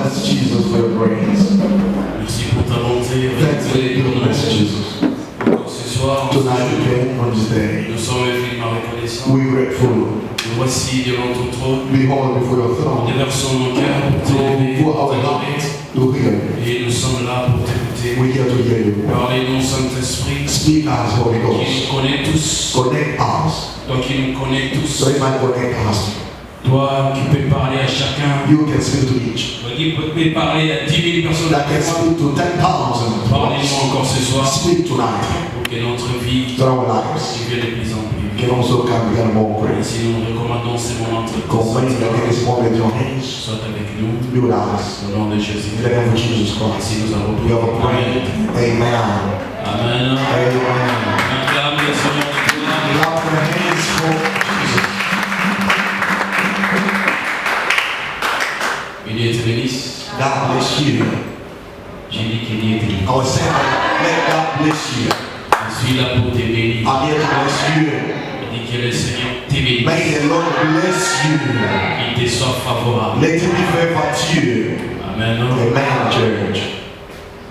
bless Jesus for your praise. Merci pour ta bonté. Thanks for your goodness, Jesus. Ce soir, Tonight again, on this day, nous sommes infiniment reconnaissants. we're grateful. Nous voici devant ton trône. Behold before your Nous throne. déversons nos cœurs pour t'élever, To pour pour our t'adorer. heart to hear you. Et nous sommes là pour t'écouter. We're here to hear you. Parlez-nous, Saint-Esprit, Speak us, Holy qui Ghost. nous connaît tous. Connect us. Toi qui nous connais tous. So you might connect us. Toi qui peux parler à chacun. You can speak to each. Toi qui peux parler à 10 000 personnes. That can speak to 10,000. Parlez-nous encore ce soir. Speak tonight. Pour que notre vie To our lives. devienne de plus en plus. Can also come become more praise. Si nous recommandons ces moments entre tes Command that mains, in this moment your hands. sois avec nous. Be with us. Au nom de Jésus. In the name of Jesus Christ. Ainsi nous avons We have a prayer. Amen. Amen. Amen. Acclame le Seigneur de gloire. Clap your hands for Jesus. Que Dieu te bénisse. God bless you. J'ai dit que Dieu te bénisse. I was saying, let God bless you. Je suis là pour te bénir. I'm here to bless you. Je dis que le Seigneur te bénisse. May the Lord bless you. Qu'il te soit favorable. Let him be favorable to you. Amen. Amen, church.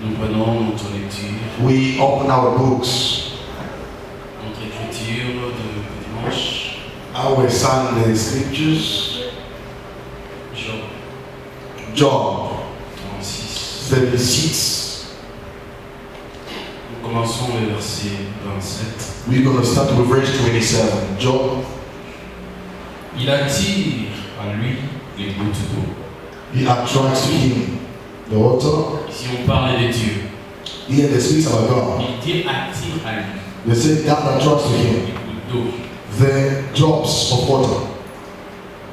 Nous prenons notre lecture, We open our books, notre écriture de dimanche. our Sunday scriptures. Job Job 36. 36. Nous commençons le verset 27. We're going to start with verse 27. Job, Il attire à lui les gouttes d'eau. he attracts to him the water. Ici on parle de Dieu. Here they speak about God. Il dit attire à lui They say God attracts to les him gouttes d'eau. the drops of water,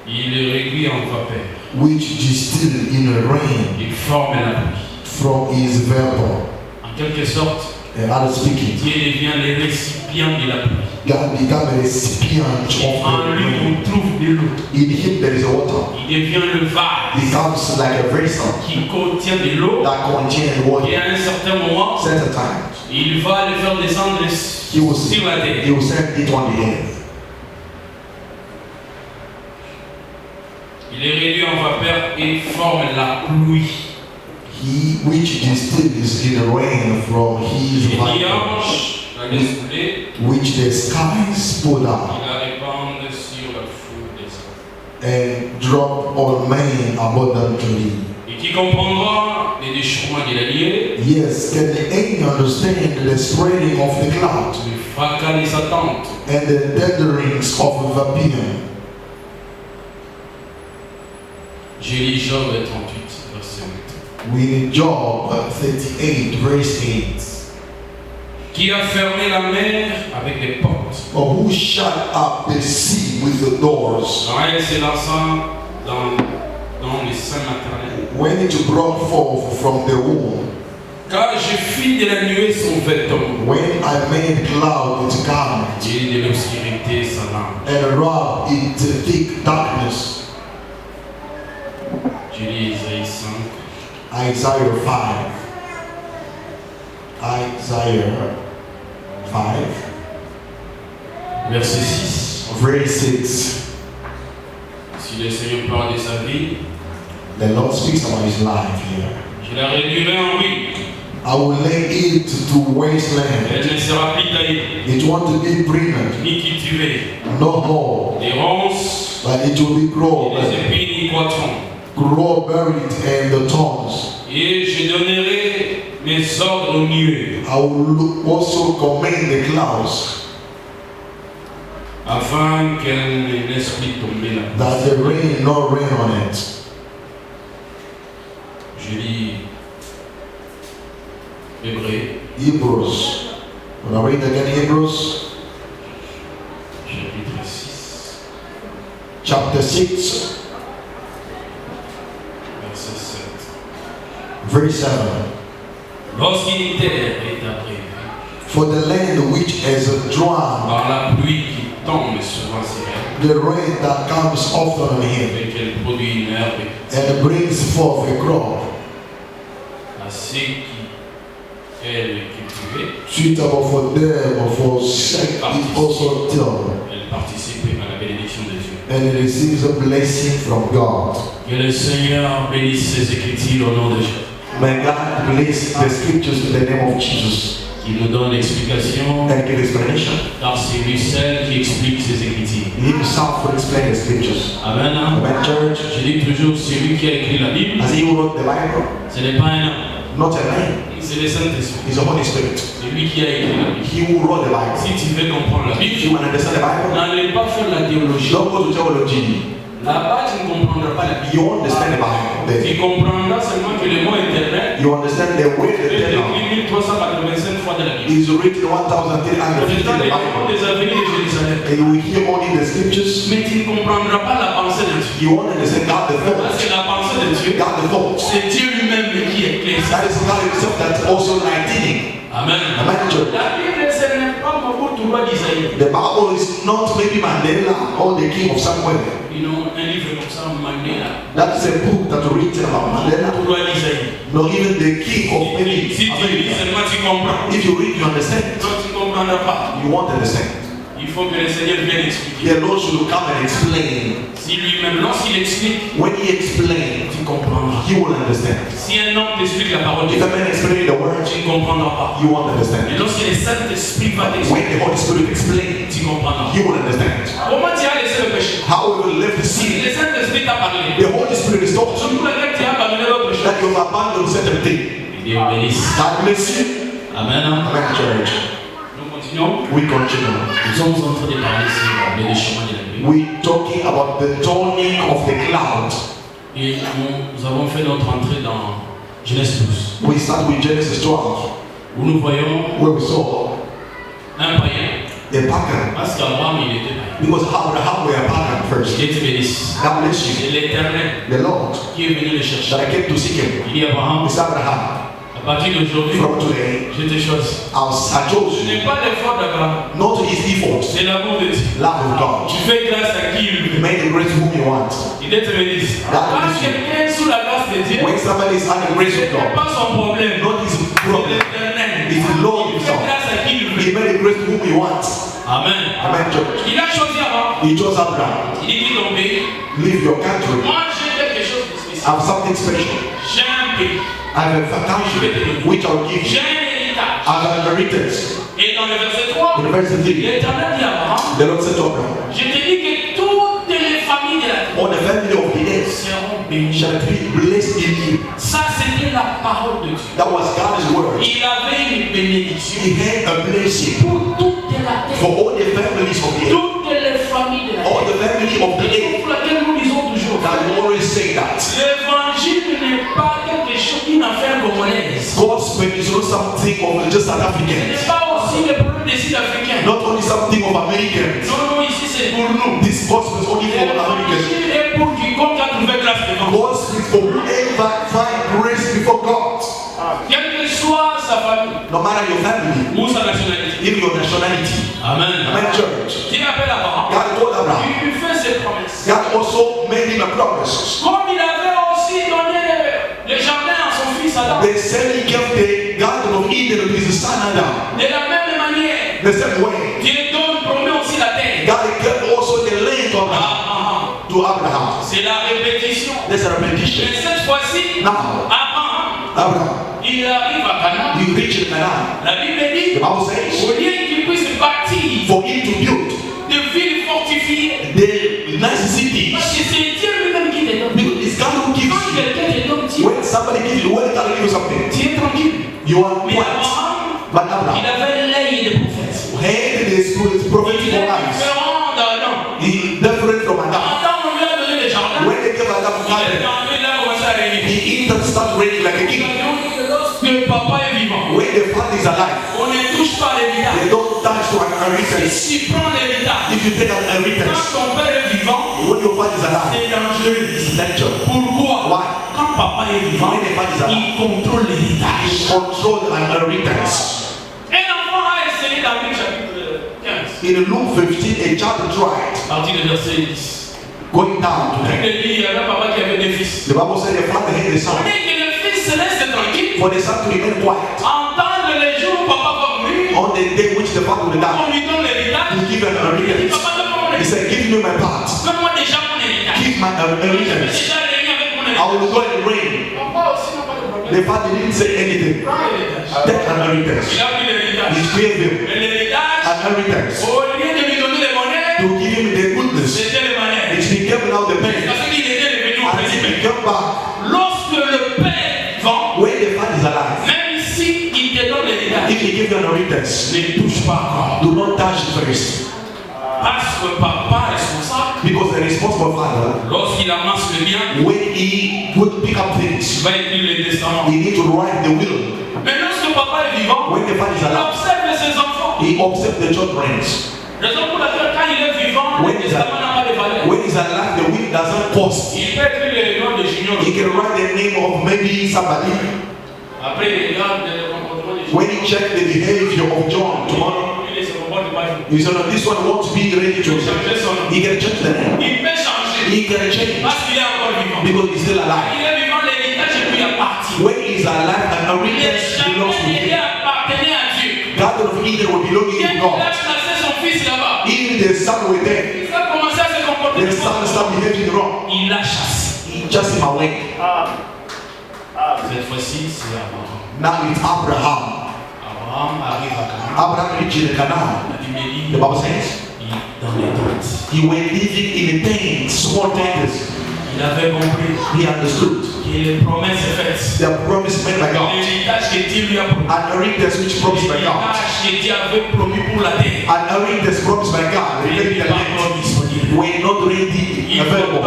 Il le réduit en vapeur. which distill in a rain Il forme la pluie. from his vapor. En quelque sorte, And other speaking, Dieu devient le récipient de la pluie. God become a recipient Et en of lui, the rain. on trouve de l'eau. In him there is water. Il devient le vase Becomes like a vessel qui contient de l'eau. that contains Et water. à un certain moment, Certain times, il va le faire descendre he will, sur la terre. he will send it on the earth. Il est réduit en vapeur et forme la pluie. He which distills in the rain from his Les vapor, nuages la désoulée, which the skies put out il la répand sur la foule des hommes. and drop on man abundantly. Et qui comprendra les déchirements de la nuée, Yes, can any understand the spreading of the cloud le fracas de sa tente, and the thunderings of Vapian? j'ai lu Job 38, verset 8. We in Job 38, verse 8. Qui a fermé la mer avec des portes. Or who shut up the sea with the doors? Quand elle s'élança dans les seins maternels. When it brought forth from the womb, Car je fis de la nuée son vêtement, when I made cloud its garment, et de l'obscurité sa lampe. and wrapped it thick darkness. J'ai lu Isaïe 5, Isaiah 5. Isaiah 5, verset 6. verse 6. Si le Seigneur parle de sa vie, The Lord speaks about his life here. je la réduirai en ruine. I will lay it to wasteland. Elle ne sera plus taillée, It won't be pruned, ni cultivée. no more, Les ronces but it will be et les épines y croîtront. grow buried and the thorns. Et je donnerai mes ordres aux nuées, I will also command the clouds afin qu'elle ne laisse plus tomber la pluie. that the rain not rain on it. Je lis Hébreux, Hebrews. When I read again Hebrews chapitre 6, chapter 6, verset 7. verse 7. Lorsqu'une terre est abrévée For the land which is drawn, par la pluie qui tombe souvent sur elle, the rain that comes often on him, et qu'elle produit une herbe, and brings forth a crop, à ceux qui Elle est cultivée. Suite about for them or for sake, it also tell. Elle participe à la bénédiction de Dieu. And it receives a blessing from God. Que le Seigneur bénisse ses Écritures au nom de Jésus. May God bless the scriptures in the name of Jesus. Il nous donne l'explication, And give explanation. car c'est lui seul qui explique ses Écritures. He himself will explain the scriptures. Amen. Amen, church. Je dis toujours, c'est lui qui a écrit la Bible. As he who wrote the Bible, Ce n'est pas un homme, not a man, c'est le Saint-Esprit. it's the Holy Spirit. C'est lui qui a écrit la Bible. He who wrote the Bible. Si tu veux comprendre la If Bible, you want to understand the Bible, n'allez pas faire la théologie. don't go to theology. Là-bas, tu ne comprendras pas la Bible. You understand the Bible. Then Tu comprendras seulement que le mot internet you understand the way the est Bible écrit 1385 fois dans la Bible. is written 1350 Tu entends in the les noms Bible. des avenirs de Jérusalem. And you will hear only the scriptures. Mais tu ne comprendras pas la pensée de Dieu. You won't understand God the Parce thoughts. que la pensée de Dieu, God the thoughts. c'est Dieu lui-même qui éclaire ça. That is God himself that's also writing. Amen. Amen, church. La Bible, ce n'est pas Mobutu roi d'Isaïe. The Bible is not maybe Mandela or the king of somewhere. You know, un livre comme ça, Mandela. That is a book that's written about Mandela. Mobutu roi d'Isaïe. Not even the king of maybe Si tu lis America. seulement, tu comprends. If you read, you understand. Non, tu ne comprendras pas. You won't understand. Il faut que le Seigneur vienne expliquer. The Lord should come and explain. Si lui-même, lorsqu'il explique, When he explains, tu comprendras. he will understand. Si un homme t'explique la parole de If Dieu, a man explains the word, tu ne comprendras pas. you won't understand. Et lorsque le Saint-Esprit va When t'expliquer, the Holy Spirit explains, tu comprendras. you will understand. Comment tu as laissé le péché? How we will live the Si sin. le Saint-Esprit t'a parlé, The Holy Spirit is talking to surtout you le tu as abandonné l'autre chose. that you have abandoned certain things. Dieu vous bénisse. God bless you. Amen. Amen, church. Nous continuons. We continue. Nous sommes en train de parler sur le déchirement de la nuit. We're talking about the dawning of the cloud. Et nous avons fait notre entrée dans Genèse 12, We start with Genesis 12, où nous voyons where we saw un païen. a pagan. Parce qu'Abraham, il était païen. Because Abraham were a pagan first. Dieu te bénisse. God bless you. C'est l'Éternel The Lord qui est venu le chercher. that I came to seek him. Il dit Abraham, It's Abraham. à partir d'aujourd'hui, From today, je te choisis. I Ce chose you, n'est pas l'effort d'Abraham, not his efforts, c'est l'amour de Dieu. love of God. Tu fais grâce à qui il veut. Make the grace whom you want. Il te bénisse. Quand quelqu'un est sous la grâce de Dieu, When somebody is under the grace ce of n'est God, pas son problème. not his C'est problem. l'Éternel. It's the Lord Il fait himself. grâce à qui il He veut. made the grace whom he wants. Amen. Amen, church. Il a choisi avant. He chose Abraham. Il dit quitte ton pays. Leave your country. Moi, j'ai quelque chose de spécial. Have something special. J'ai un pays. I have a country which I'll give J'ai you un héritage. as an inheritance. Et dans le verset 3, In verse 3, l'Éternel dit à Abraham, the Lord said to Abraham, je te dis que toutes les familles de la terre all the family of the earth seront bénies. shall be blessed in you. Ça, c'était la parole de Dieu. That was God's word. Il avait une bénédiction He had a blessing pour toute la terre. for all the families of the earth. Toutes les familles de la All terre. the family of the C'est earth. pour laquelle nous disons toujours. That you always say that. L'évangile n'est pas quelque chose, une affaire congolaise. Gospel is not something of just South Ce Africans. n'est pas aussi le problème des Sud-Africains. Not only something of Americans. Non, non, ici c'est pour nous. This gospel is only for Americans. L'évangile est pour quiconque a trouvé grâce devant. Gospel is for whoever find grace before God. Quelle que soit sa famille No matter your family, ou sa nationalité. even your nationality. Amen. Amen, church. Dieu appelle Abraham. God told Abraham. Il lui fait ses promesses. God also made him a promise. Comme il avait aussi donné le jardin à son fils Adam. The same he gave the garden of Eden to his son Adam. De la même manière, The same way, Dieu donne, promet aussi la terre. God gave also the land to Abraham. To Abraham. C'est la répétition. That's a repetition. Mais cette fois-ci, Now, Abraham, il arrive à Canaan. he reached Canaan. La Bible dit, The Bible says, au lieu qu'il puisse bâtir for him to build des villes fortifiées, the nice city, parce que c'est Dieu lui-même qui te donne. because it's God who gives Quand you. quelqu'un te donne, Dieu, When somebody gives you, when God gives you something, tu es tranquille. you are Mais quiet. Abraham, But il Abraham avait l'œil des prophètes. had this Il prophetic est eyes. différent d'Adam. He different from Adam. Adam, on lui a donné le jardin. When they gave Adam Il est garden, enlevé là, on s'est réuni. he entered start reigning like a king. Lorsque papa est vivant, When the father is alive, on ne touche pas l'héritage. they don't touch to an inheritance. Si tu prends l'héritage, If you take an quand inheritance, ton père est vivant, when your father is alive, c'est dangereux. it's dangerous. Pourquoi? Why? Quand papa est vivant, When the father is alive, il contrôle l'héritage. he controls an inheritance. Un enfant a essayé dans Luc chapitre 15, In Luke 15, a child tried à partir du verset 10. going down to Il hell. dit, il y avait un papa qui avait des fils. The Bible said the father had the On son. dit que le fils se laisse tranquille, For the son to remain quiet, entendre On the day which the father will die, on lui donne l'héritage. he give an Il dit, inheritance. papa, donne-moi mon He héritage. said, give me my part. Donne-moi déjà mon héritage. Give my Je vais inheritance. déjà régner avec mon I héritage. will go and reign. Papa aussi n'a pas de problème. The father didn't say anything. Prends l'héritage. Take an inheritance. Il a pris l'héritage. He gave him Mais l'héritage, an inheritance. au lieu de lui donner les monnaies, To give him the goodness. c'était les monnaies. It became now the pain. Parce qu'il était revenu au And he principe. became back. Lorsque le père vend, When the father is alive, même si il te donne l'héritage, if he gives you an inheritance, ne touche pas encore. do not touch it first. Parce que papa responsable, Because the responsible father, lorsqu'il amasse le bien, when he would pick up il things, va écrire le testament. he need to write the will. Mais lorsque papa est vivant, When the father is il alive, observe ses enfants. he observes the children. Raison pour laquelle quand il est vivant, le testament n'a pas de valeur. When he's alive, the will doesn't cost. Il peut écrire le nom de Junior. He can write the name of maybe somebody. Après, il regarde le comportement de Junior. When he check the behavior of John tomorrow, Il se comporte pas. he said, no, this one wants to be ready to. He can change the name. Il peut changer. He can change Parce qu'il est encore vivant. because he's still alive. Il est vivant, l'héritage lui appartient. When he's alive, an inheritance belongs to Il him. appartenait à Dieu. Garden of Eden will belong Quand to il God. a placé son fils là-bas, Even the son were there. il a commencé à se comporter. The son started behaving wrong. Il l'a chassé. He just him away. Cette fois-ci, c'est Abraham. Now it's Abraham. Abraham arrive à Canaan. Abraham reached Canaan. La Bible dit, The Bible says il est dans les tentes. he were living in the tents, small tents. Il avait compris He understood que les promesses faites, the promise made by God, l'héritage que Dieu lui a promis, an inheritance which promised by God, l'héritage que Dieu avait promis pour la terre, an inheritance promised by God, il regarding n'est the pas land, encore disponible. were not ready, available.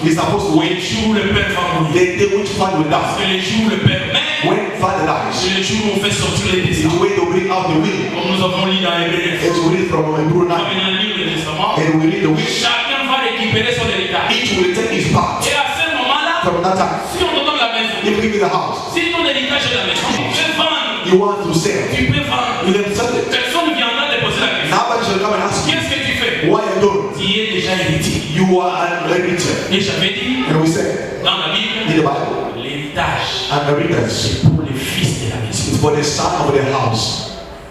He's supposed to Le wait jour où le Père va mourir, the day which father will parce die. que le jour où le Père meurt, When father dies, c'est le jour où on fait sortir les it's testaments. the way to bring out the will. Comme nous avons lu dans Hébreu 9. As we read from Hebrew Comme 9, il a lu le testament, and we read the will, chacun va récupérer son héritage. each will take his part. Et à ce moment-là, From that time, si on te donne la maison, if we give you the house, si ton héritage est la maison, tu peux vendre. you want to sell, Tu peux vendre. you can sell it. Personne ne viendra te poser la question. Nobody shall come and ask you, Qu'est-ce que tu fais? why you doing? Tu es déjà héritier. You are an inheritor. Et j'avais dit And we say, dans la in Bible, the Bible, l'héritage, an inheritance c'est pour les fils de la maison. is for the son of the house.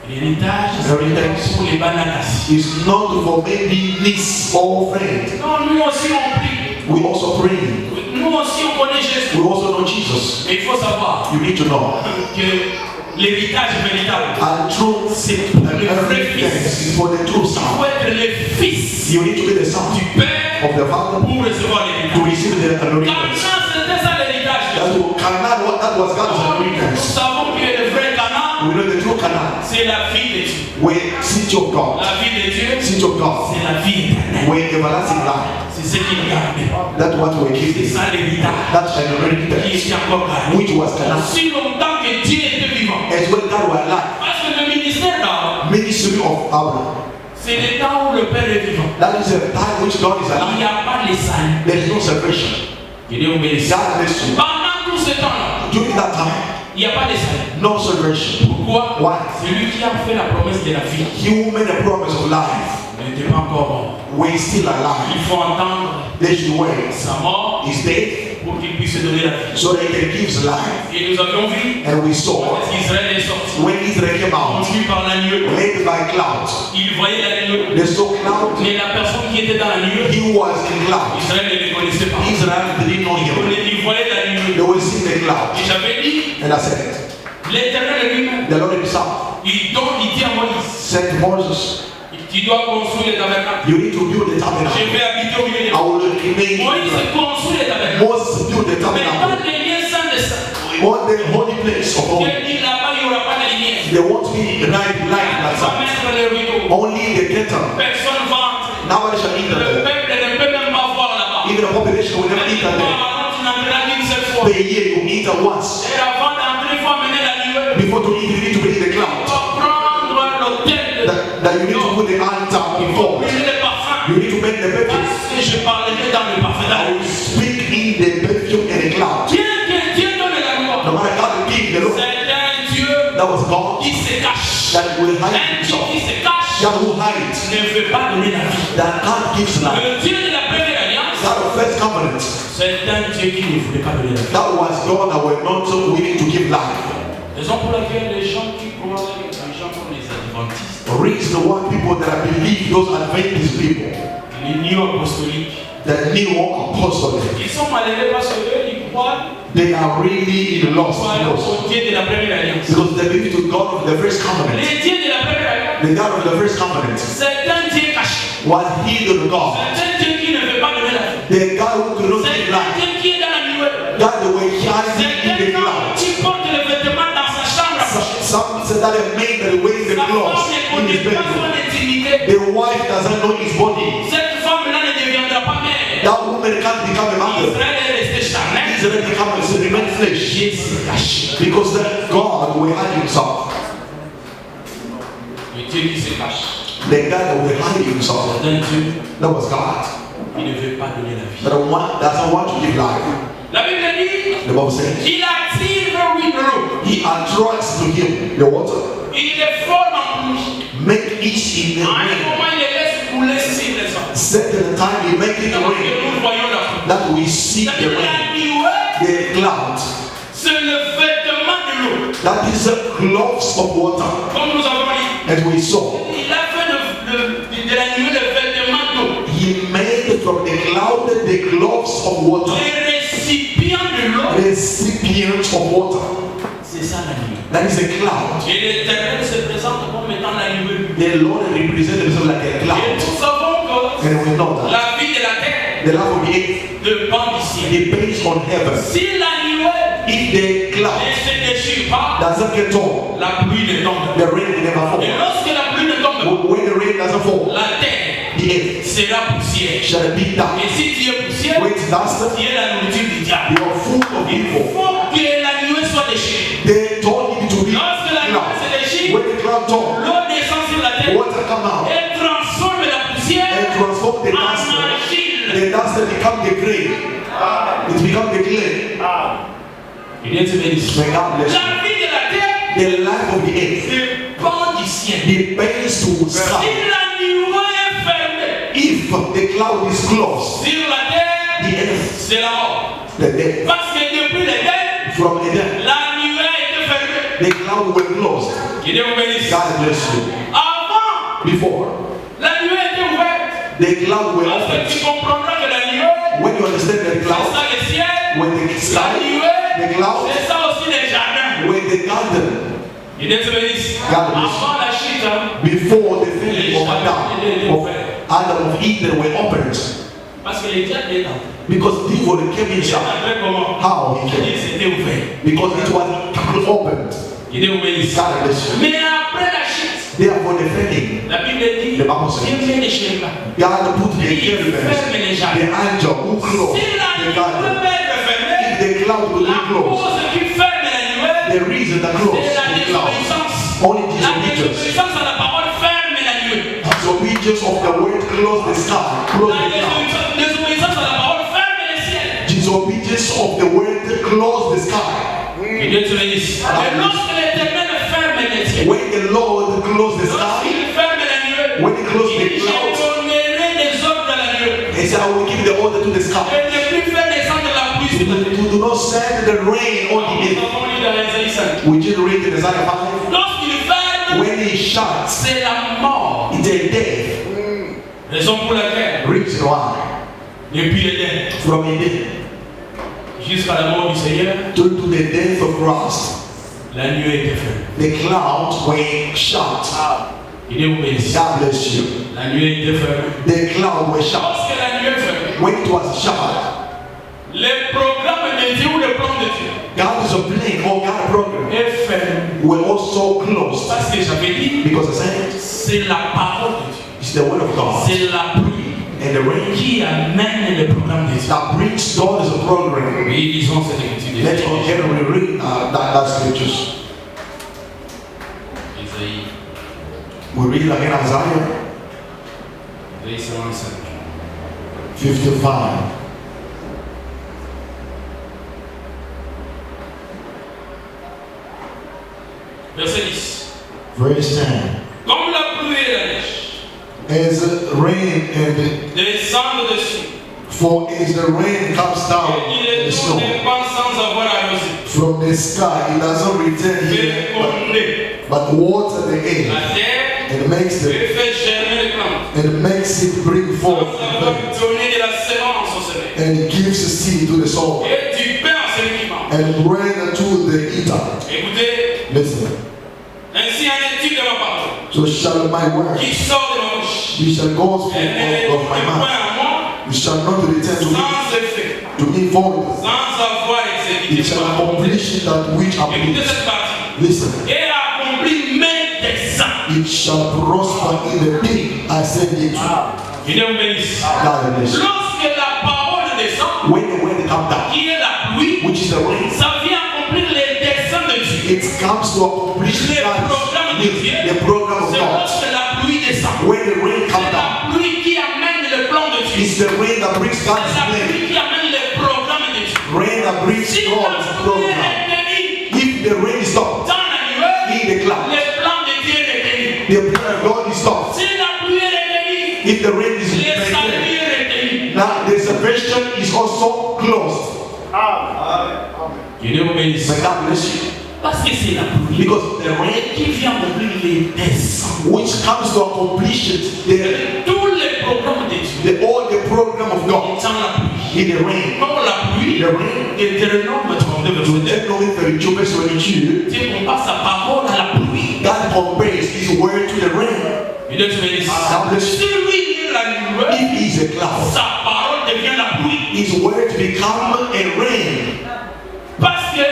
L'héritage, c'est pour les bananas. It's not for maybe niece or friend. Non, nous aussi on prie. We also pray. Nous aussi on connaît Jésus. We also know Jesus. Et il faut savoir You need to know. que l'héritage véritable, And true c'est pour le vrai inheritance fils. is for the true Il son. faut être le fils You need to be the son du Père of the Father pour recevoir to l'héritage. receive the Quand inheritance. c'était ça l'héritage. That was God's Nous inheritance. savons que le vrai Canaan, We know the true Canaan. c'est la vie de Dieu. Where city of God. La vie de Dieu, City of God. c'est la vie éternelle. Where everlasting life. C'est ce qu'il garde. That's what we're C'est giving. ça l'héritage That's an qui inheritance. est encore gardé. Which was Canaan. Si longtemps que Dieu était vivant. As when God were alive. Parce que le ministère d'Abraham, Ministry of Abraham. c'est le temps où le Père est vivant. That is the time which God is Il alive. n'y a pas de salut. There is no separation. Il est obéissant. God bless you. Pendant tout ce temps-là, During that time, il n'y a pas de salut. no separation. Pourquoi? Why? C'est lui qui a fait la promesse de la vie. He who made a promise of life. Il n'était pas encore mort. We're still alive. Il faut entendre They should wait. sa mort His death pour qu'il puisse donner la vie. so that he can give life. Et nous avions vu And we quand saw Israël est sorti, when Israel came out, conduit par la nuée. led by clouds. Il voyait la nuée. They saw clouds. Mais la personne qui était dans la nuée, He was in clouds. Israël ne le connaissait pas. Israel didn't know him. Il voyait la nuée. They were seeing the Et clouds. j'avais dit, And I said, l'Éternel lui-même, the Lord himself il dit à Moïse, said to Moses, tu dois construire le tabernacle. you need to build the Je tabernacle. vais habiter au milieu de I toi. will remain. Moïse construit le tabernacle. Moses built the Mais pas tabernacle. de liens saint de saint. On the holy place of Dieu holy. dit là-bas, il n'y aura pas de lumière. There won't be night light Tu that vas side. mettre les rideaux. Only the curtain. Personne ne va entrer. Nobody shall Le enter there. peuple ne peut même pas voir là-bas. Even the population will never enter there. Alors tu n'entreras qu'une seule fois. The year you enter once. Et avant d'entrer, il faut amener la nuée. Before to eat, you need to be in the Tu cloud. vas prendre l'autel. That you need to put the altar Il faut before. brûler les parfums. You need to make the perfume. Parce que je parlerai dans le parfum. I will speak in the perfume and the cloud. Bien que Dieu donne la No gloire, matter how the king, the Lord, c'est un Dieu that was God, qui se cache. that will hide Un Dieu himself. qui se cache That will hide. ne veut pas donner la vie. That God gives life. Le Dieu de la première alliance, That of first covenant. c'est un Dieu qui ne voulait pas donner la vie. That was God that were not so willing to give life. Raison pour laquelle les gens qui croient, les gens comme les adventistes, is the one people that I believe, those Adventist people, les néo-apostoliques. the new apostles, Ils sont malheureux parce qu'eux, ils croient they are really in lost au Dieu de la première alliance. because they believe to God of the first covenant, Les dieux de la première alliance, the God of the first covenant, c'est un Dieu caché. was hidden God, C'est un Dieu qui ne veut pas donner la vie. the God who could not C'est give un life, Dieu qui est dans la nuée. God the way C'est hiding in the quelqu'un cloud. qui porte le vêtement dans sa chambre. Some said that a man that wears the Sa clothes femme ne in his connaît pas bedroom. son intimité. The wife doesn't know his body. Cette femme-là ne deviendra pas mère. That woman can't become a mother. Israël est resté charnel. Israel become a remain flesh Dieu s'est caché. because that God will hide himself. Le Dieu qui se cache. The God that will hide himself. C'est un Dieu That was God. qui ne veut pas donner la vie. That doesn't want to give life. La Bible dit, The Bible says il attire vers lui de l'eau. he attracts to him the water. Il les forme en pluie. Make each in the À un rain. moment, il les laisse couler sur les eaux. Set the time he make it Donc, rain. nous voyons la pluie. That we see the C'est-à-dire, rain. la nuée, The cloud. c'est le vêtement de l'eau. That is the cloths of water. Comme nous avons dit, As we saw. il a fait de la nuée le vêtement d'eau. He made from the cloud the cloths of water. Les récipients de l'eau, Recipients of water. c'est ça la nuée. That is a cloud. Et l'Éternel se présente comme étant la nuée. The Lord represents himself like a Et cloud. nous savons que And we know that. la vie de la terre The love of the earth dépend du ciel. depends on heaven. Si la nuée If the ne cloud se déchire pas, doesn't get torn, la pluie ne tombe. the rain will never Et fall. lorsque la pluie ne tombe pas, When the rain doesn't fall, la terre the earth sera poussière. shall be dark. Et si tu es poussière, When it's dust, tu es la nourriture du diable. you are full of Il evil. faut que la nuée soit déchirée. They told him to be Lorsque la nuée cloud. se déchire, When the cloud torn, l'eau descend sur la terre water come out et transforme la poussière and transform the en dust. argile. The dust become the clay. It become the clay. Il est béni. May God bless you. La vie de la terre The life of the earth dépend du ciel. depends to Si sky. la nuée est fermée If the cloud is closed, sur la terre, the earth, c'est la mort. the death Parce que depuis les terres, from Eden, la nuée a été fermée. the cloud were closed. Que Dieu vous bénisse. God bless you. Avant, Before, la nuée était ouverte. the cloud were Parce que opened. tu comprendras que la nuée, When you understand the c'est cloud, ça le ciel. when the La sky, nuée, the cloud, c'est ça aussi les jardins. when the garden, Que Dieu te bénisse. God bless. Avant la chute, hein, before the falling of Adam of Eden were opened. parce que les diables étaient entrés. Because devil came Il inside. savait comment. How he Il came? s'était ouvert. Because it was opened. Que Dieu vous bénisse. God bless you. Mais après la chute, Therefore the falling, la Bible dit, Le Bible says- Dieu met les chérubins. God put the Il cherubim, ferme les the jardins. angel who closed Si la the nuée garden. peut être fermée, If the cloud will la be closed, cause qui ferme la nuée, the reason that closed c'est la the cloud, désobéissance. only La disobedience. désobéissance à la parole ferme la nuée. Disobedience of the word closed the sky, closed La the cloud. désobéissance à la parole ferme le ciel. Disobedience of the word closed the sky. Que Dieu te bénisse. Et lorsque l'Éternel ferme le ciel, When the Lord closed the sky, lorsqu'il ferme la nuée, when he closed il the dit, je cloud, donnerai des ordres à la nuée. he said, I will give the order to the sky. Et ne plus faire descendre la pluie sur la terre. To do not send the rain on the Nous earth. avons lu dans Isaïe 5. We just read in Isaiah 5. Lorsqu'il ferme, When he shuts, c'est la mort. it's a death. Raison pour laquelle, Reason why. depuis Éden From Eden jusqu'à la mort du Seigneur, to the death of Christ, la nuée était fermée. the clouds were shut. Que Dieu vous bénisse. God bless you. La nuée était fermée. The cloud were shut. Lorsque la nuée est fermée, When it was shut, les programmes de Dieu ou le plan de Dieu God's plan or God's program est fermé. were also closed. Parce que j'avais dit, Because I said, c'est la parole de Dieu. it's the word of God. C'est la pluie And the rain qui amène le programme de Dieu. that brings God is a program. Oui, lisons cette écriture. Let's go ahead and read that scriptures. Isaïe, We read it again Isaiah Isaïe 55. 55. Verset 10. Verse 10. Comme la pluie et la neige As rain and descendent dessus, for as the rain comes down et il and the est snow tourné pas sans avoir arrosé, from the sky, it doesn't return here fécondé but water the air la terre and makes et it, fait germer les plantes. and makes it bring forth Sans avoir donné de la sémence au soleil. and it gives a seed to the soul Et du pain à celui qui mange. and bread to the eater. Écoutez, Listen, ainsi en est-il de ma parole, so shall my word, qui sort de ma bouche. you shall go forth Elle ne of retourne my point mouth. à moi, You shall not return sans effet, to me void. sans avoir It exécuté shall ma volonté. accomplish that which I Écoutez please. cette partie. Listen, Et accomplit mes desseins. it shall prosper in the thing I send it to. Que Dieu vous bénisse. God bless you. Lorsque la parole descend, When the wind comes down, qui est la pluie, which is the rain, ça vient accomplir les desseins de Dieu. it comes to accomplish Les programmes de Dieu, the program of c'est God. lorsque la pluie descend. When the rain comes C'est down, la pluie qui amène le plan de Dieu. it's the rain that brings C'est God's la plan. pluie qui amène les programmes de Dieu. Rain that brings Si la God's pluie program. est tenue If the rain is stopped, dans la nuée, in the cloud, le plan de Dieu est tenu. the plan of God is stopped. Si la pluie est tenue, If the rain is le maintained, salut est tenu. now the salvation is also closed. Que Dieu vous bénisse. May God bless you. Parce que c'est la pluie Because the rain qui vient accomplir les desseins. which comes to accomplish it, Tous les programmes de Dieu all the program of God dans la pluie. in the rain. Comme la pluie, The rain, Deutéronome 32, verset 2. Deuteronomy 32 verse 22, Dieu compare sa parole à la pluie. God compares his word to the rain. Que Dieu te bénisse. God bless Si you. lui est la nuée, If he is a cloud, sa parole devient la pluie. his word become a rain. Parce que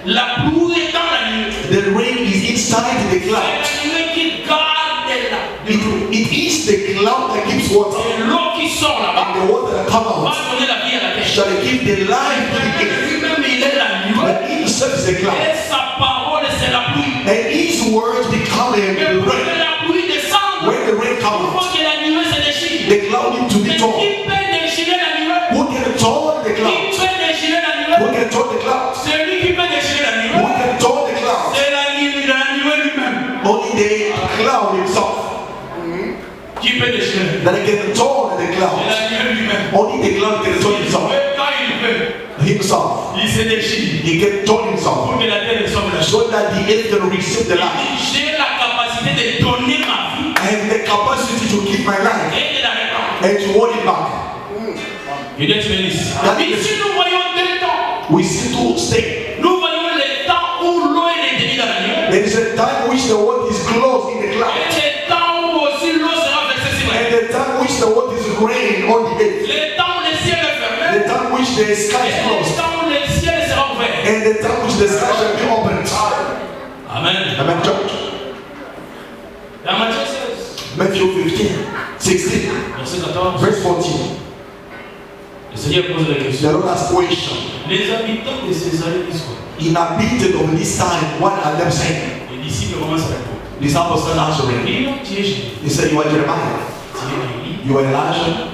la pluie est dans la nuée. The rain is inside the C'est cloud. la nuée qui garde la It is the cloud that gives water, Et l'eau qui sort là-bas and the water that comes va out donner la vie à la terre. shall give the life to the earth. Lui-même, il est la nuée. But he himself is a cloud, Et sa parole, c'est la pluie. and his words become a Mais pour rain. que la pluie descende, When the rain il comes, faut que la nuée se déchire. the cloud needs to be Mais torn. qui peut déchirer la nuée? Who can turn the Qui cloud? peut déchirer la Who nuée? can turn the cloud? Celui qui peut déchirer la Who nuée, can turn the cloud? c'est la nuée lui-même. Only the cloud himself. Qui peut déchirer? That can turn the C'est cloud. la nuée lui-même. Only the cloud can turn himself. Et quand il veut, Himself. il se déchire. He can turn himself. Pour que la terre reçoive la So that the earth can receive the life. J'ai la capacité de donner ma vie I have the capacity to keep my life et de la répandre. and to hold it back. Que Dieu te bénisse. Ici, nous voyons deux temps. We see two states. Nous voyons le temps où l'eau est retenue dans la nuée. There is a time which the water is closed in the Et cloud. le temps où aussi l'eau sera versée sur la And terre. the time which the water is rain on the earth. Le temps où le ciel est fermé. The time which the sky Et is le closed. temps où le ciel sera ouvert. And the time which the sky shall be opened. Amen. Amen, church. Dans Matthieu 16, Matthew 15, 16, verset 14, verse 14. le Seigneur pose la The question. Lord has question. Les habitants de Césarée disent quoi? Inhabited of this time, what are them saying? Les disciples commencent à répondre. Disciples start answering. Ils ont tué Jésus. He said, you are Jeremiah. Tu es Élie. You are Elijah.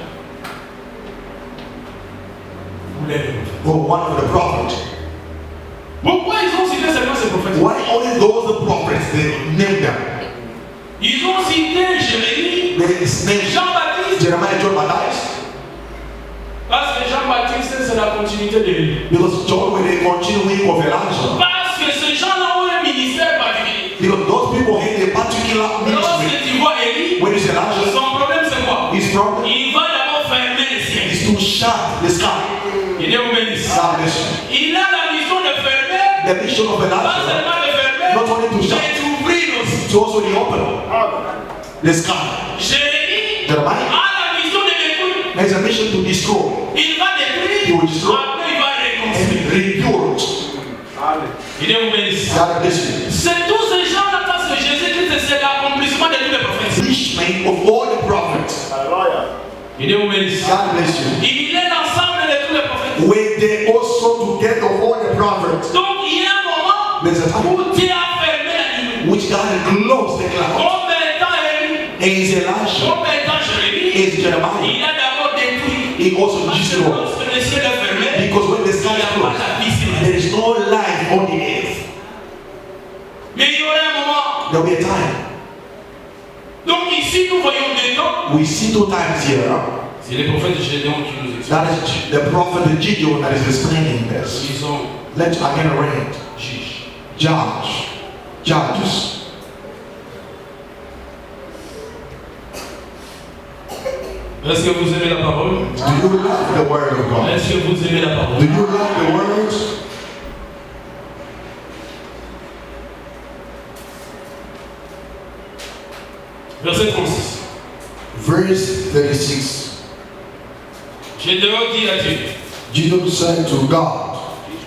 Ou l'un des prophètes. Or one of the prophets. Pourquoi ils ont cité seulement ces prophètes? Why only those the prophets they name them? Ils ont cité Jérémie, They name Jean-Baptiste, Jeremiah, John Baptist. parce que Jean-Baptiste c'est la continuité de lui. Because John were the continuing of Elijah. Parce que ces gens-là ont un ministère particulier. Because those people had a particular ministry. Lorsque tu vois Élie, When is Elijah? son problème c'est quoi? His problem Il va d'abord fermer les ciels. is to shut the sky. Il est au bénisse. God bless you. Il a la mission de fermer, The mission of pas Elijah seulement de fermer, not only to shut, mais d'ouvrir aussi. to also the open the sky. Jérémie Jeremiah a la mission de détruire. has a mission to destroy Il va détruire, He will destroy. après il va and reconstruire. rebuild. Il est au bénisse. God bless you. C'est tous ces gens-là parce que Jésus-Christ c'est l'accomplissement de tous les prophètes. Accomplishment of all the prophets. Il est au bénisse. God bless you. Il est l'ensemble de tous les prophètes. Were they also together of all the prophets? Donc il y a un moment There's a time où Dieu a fermé la nuit. which God closed the cloud. Comme étant Élie, And is Elijah, comme étant Jérémie, is Jeremiah. il a d'abord détruit. He also Parce que destroyed. lorsque le ciel est fermé, Because when the il sky n'y is a pas closed, la vie sur la there terre. is no life on the earth. Mais il y aura un moment. There will be a time. Donc ici nous voyons deux temps. We see two times here. C'est les prophètes de Gédéon qui nous expliquent. That is the prophet Gideon that is explaining this. Ils sont Let's again read. juges. Judges. Est-ce que vous aimez la parole? Do you love the word of God? Est-ce que vous aimez la Do parole? you love the words? Verset 36. Verse 36. Gédéon dit à Dieu, Gideon said to God,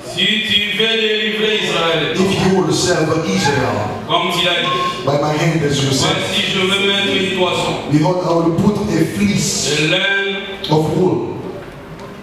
si tu veux délivrer Israël, if you will save Israel comme tu l'as dit, by my hand as you said, voici je veux mettre une toison behold, I will put a fleece de laine of wool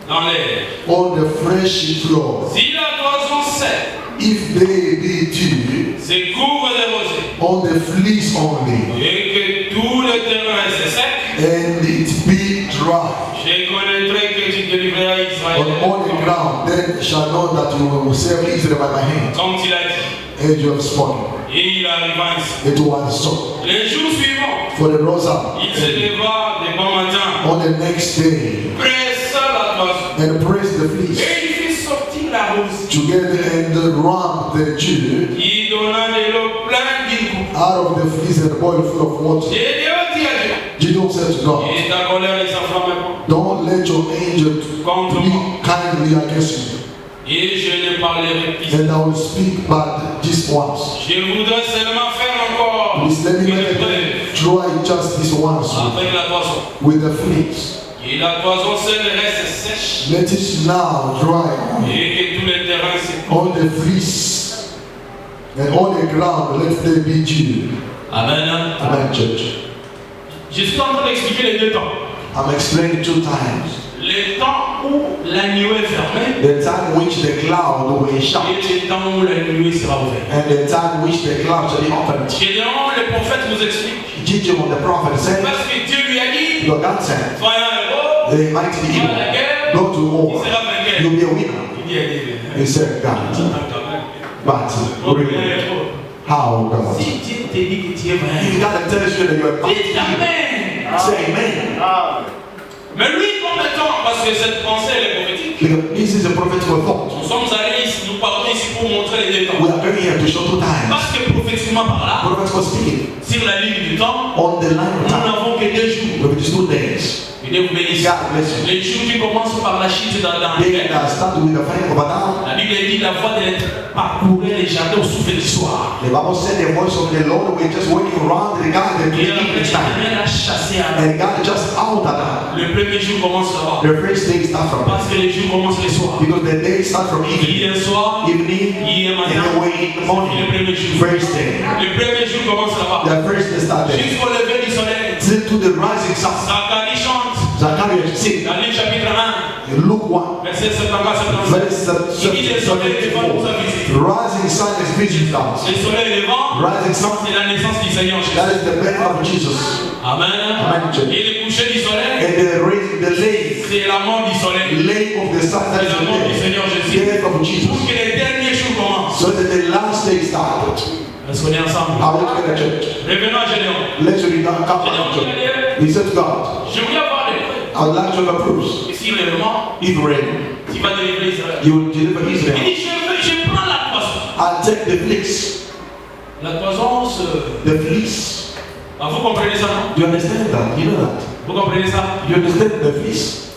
dans l'air. on the threshing floor. Si la toison sèche, If they be dew c'est couvre de rosée, on the fleece only, et que tout le terrain reste sec, and it be dry je connaîtrai que tu délivreras on Israël. all the ground, then shall know that you will save Israel by my hand, Comme tu l'as dit. as you have spoken. Et il arriva ainsi. It was so. Les jours suivants, For the rose il se leva de bon matin, on the next day, pressa la toison, and pressed the et fleece il fit sortir la rose, together and run the dew qui donna de l'eau pleine d'une coupe. out of the fleece and boil full of water. Gédéon dit à Dieu, Gideon said to God, et ta colère ne s'enflamme pas don't let your angel contre be moi, kindly against me, et je ne parlerai plus. and I will speak but this once. Je voudrais seulement faire encore Please let me que make je it prenne try just this once avec la toison. with the fleece. Et la toison seule reste sèche, Let it now dry et que tout le terrain se on the fleece and on the ground. Let there be dew. Amen. Amen, church. Je suis en train d'expliquer les deux temps. I'm explaining 2 times. Le temps où la nuée est fermée The time which the cloud will shut, et le temps où la nuée sera ouverte. and the time which the cloud shall be opened. Gédéon, le prophète, nous explique. Gideon the prophet said, Parce que Dieu lui a dit, your God said, sois un héros, the mighty sois à la evil, guerre, go to il war, sera vainqueur. you'll be a winner. Il dit à Dieu, He said, God, but really, how God? si Dieu te dit que tu es If vainqueur, God tells you that you're a dis mighty evil, Amen. say amen. Mais lui, comme étant, parce que cette pensée elle est prophétique, Because this is a prophetical thought. nous sommes allés ici, nous partons ici pour montrer les deux temps. We are very here to show 2 times. Parce que prophétiquement par là, Prophets was speaking sur la ligne du temps, on the line of nous time. n'avons que 2 jours. But it is 2 days. Et Dieu vous bénisse. God bless you. Les jours qui commencent par la chute d'Adam. They start with the fire of Adam. La Bible dit la voix de l'Éternel parcourait les jardins au souffle du soir. The Bible said the voice of the Lord were just walking around the garden in Et the evening time. l'Éternel a chassé Adam. And God just out Adam. Le premier jour commence là-bas. The first day start from Parce que les jours commencent le soir. because the day start from evening. Hier soir, Evening hier and matin, the way in the le morning. premier jour. First day. Le premier jour commence là-bas. The first day started. Jusqu'au lever du soleil. Till to the rising sun. Zacharie chante Zacharias 6. dans Luc chapitre 1, Luke 1. verset 75-77. Verse Il dit le soleil levant nous a visité. Rising sun is visiting us. Le soleil levant, Rising sun, c'est la naissance du Seigneur Jésus. that is the birth of Jesus. Amen. Amen. Et le coucher du soleil, And the lake, c'est la mort du soleil. lake of the sun, that C'est is la mort du the Seigneur Jésus. death of Pour Jesus. que les derniers jours commencent. So that the last day started. Est-ce qu'on est ensemble? How look at the church. Revenons à Gédéon. Let's read that. Come on, church. He said to God, J'aimerais avoir des preuves. I would like to have proofs. Et si réellement, If rain, tu vas délivrer Israël. you will deliver Il Israel. dit, je prends la poisson. I'll take the fleece. La poisson, The fleece. ah, vous comprenez ça, non? Do you understand that? You know that? Vous comprenez ça? You understand the fleece?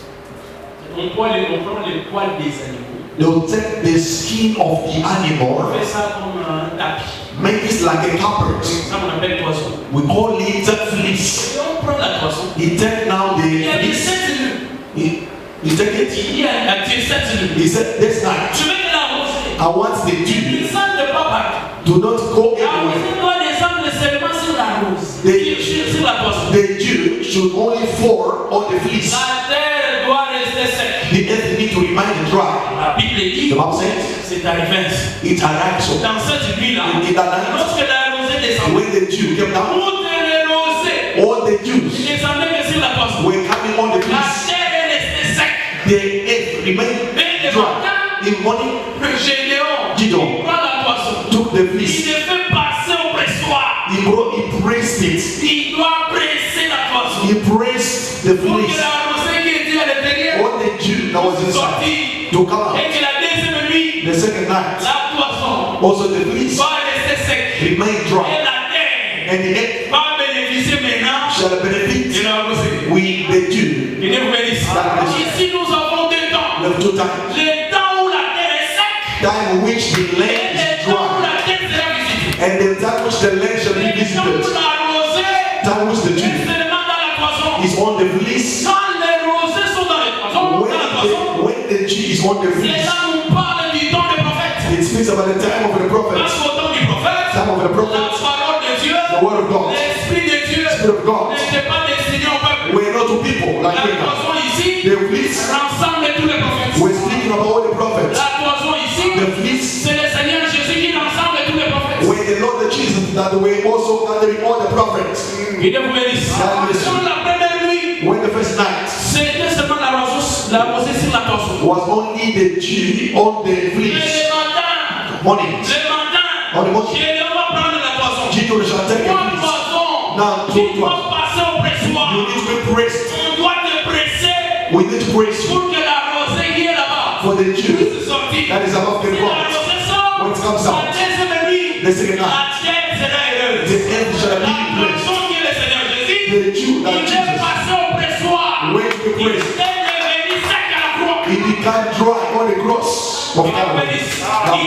On prend les poils des animaux. They will take the skin of the On animal, fait ça comme un tapis. make it like a carpet. Ça, on appelle poisson. We call it fleece. Et on prend la poisson. He take now Il y a the des fleece. 7 nœuds. He take it. Il y a des 7 nœuds. He said, this night, Je vais l'arroser. I want the Il dew. descend de pas partout. Do not go everywhere. L'arroser doit descendre seulement sur la rose. Des- Sur la poisson. The dew should only fall on the fleece. La terre doit rester sec. The earth need to remain dry. La Bible dit, The Bible says, c'est arrivé ainsi. it arrived so. Dans cette nuit-là, In that night, lorsque la rosée descendait, when the dew came down, toutes les rosées all the dews descendaient que sur la poisson. were coming on the La fleece. terre est restée sec. The earth remained Et le dry. matin, In morning, Gédéon, Gideon il prend la poisson. took the Il fleece. le fait passer au pressoir. He pressed it. Il doit presser la poisson. He pressed the Pour que fleece. la rosée qui était à l'intérieur All the dew that was inside sortit. to come out. Et que la deuxième nuit, The second night, la poisson also the fleece va rester sec. remained Et dry. la terre and the earth va bénéficier maintenant shall benefit de la rosée. with the dew. Que Dieu vous bénisse. Ici, nous avons deux temps. We have two times. Le temps où la terre est sec Time in which the et land is le temps où dry, la terre sera visitée. and the time which the land shall be Le temps où visited. la rosée Time which the est dew seulement dans la toison. is on the fleece. Quand les rosées sont dans les toisons, dans la toison, When the dew is on the c'est fleece, là où on parle du temps des prophètes. it speaks about the time of the prophet. Parce qu'au temps du prophète, Time of the la prophet, parole de Dieu, the word of God, l'Esprit de Dieu Spirit of God. n'était pas destiné au peuple. We're not to people like La we are. toison ici The fleece, rassemble tous les prophètes. we're speaking about all the prophets. La toison ici, The fleece, c'est le Seigneur Jésus qui rassemble tous les prophètes. where the Lord the Jesus, that we're also gathering all the prophets. Que Dieu vous bénisse. Dans la première nuit, When the first night c'était seulement la rosée sur la toison. was only the dew on the Mais fleece. le matin, Morning, le on the matin, morning, Dieu va prendre la toison. Jesus shall take the Toi, fleece. toison, Now, tu to dois us, passer au pressoir. you need to be pressed. On doit te presser We need to praise you pour que la rosée qui est là-bas for the dew puisse sortir. that is above the Si la ground. rosée sort, When it comes la out, deuxième nuit, the second night, la terre sera heureuse. the earth shall La be blessed. toison qui est le Seigneur Jésus, The dew il that est Jesus, passé au pressoir. when the Il praise, est devenu sec à la croix. he became dry on the cross of Il Calvary.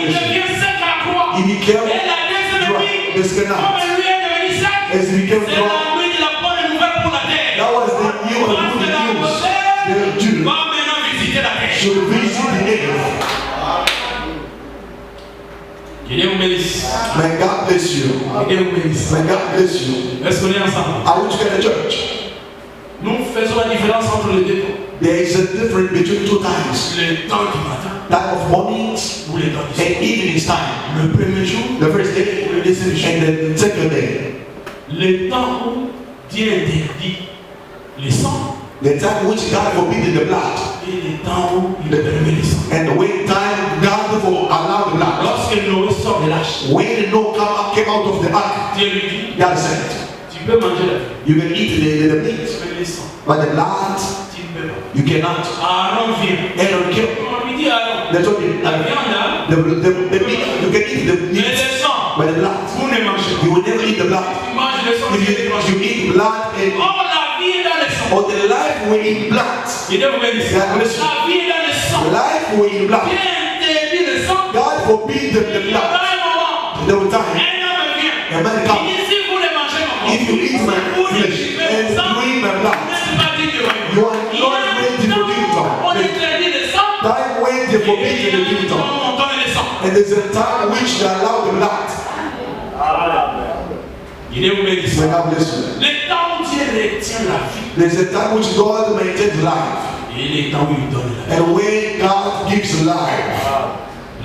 devient sec à la croix. He became Et la deuxième dry. nuit, The second comme night, lui est devenu sec, as he became c'est dry, la nuit de la bonne nouvelle pour la terre. that was the new and Parce que good la news. rosée The dew va maintenant visiter la terre. should visit the earth. Que Dieu vous bénisse. May God bless you. Que Dieu vous bénisse. May God bless you. Est-ce qu'on est ensemble? Are we together, church? Nous faisons la différence entre les deux temps. There is a difference between two times. Le temps du matin Time of mornings ou le temps du soir. and evening time. Le premier jour, The first day le deuxième jour. and the second day. Le temps où Dieu interdit le sang The time which God forbidden the blood. et le temps où il permet le sang. And the way time God for allow the blood. Lorsque Noé sort de l'arche, When Noah came out of the ark, Dieu lui dit, God said, tu peux manger la vie, you can eat the meat, mais le sang, but the blood tu ne peux pas. you cannot. Aaron vient. Aaron killed. On lui dit Aaron, They told him, la viande là, the meat, you can eat the mais meat, le sang, but the blood, vous ne mangez pas. you will never eat the blood. Tu manges le sang, If tu ne manges you eat blood and pas. Or la vie est dans le sang. or the life will in blood. Que Dieu vous bénisse. God bless you. La vie est dans le sang. Life will in blood. Dieu interdit le sang. God forbid the Il y aura blood. un moment, There was time. un homme vient. A man Il come. dit, si vous ne mangez pas, If you eat my vous ne flesh vivez and pas sang, drink my vous blood, n'êtes pas digne du royaume. you are Il y a not ready un for kingdom. temps, on interdit le sang. Time when they forbid Et il y a the un kingdom. temps où on donne le sang. And there's a time which they allow the blood. Il est vous bénisse. May God bless you. Le temps où Dieu retient la vie There's a time which God maintains life. et le temps où il donne la vie. And when God gives life,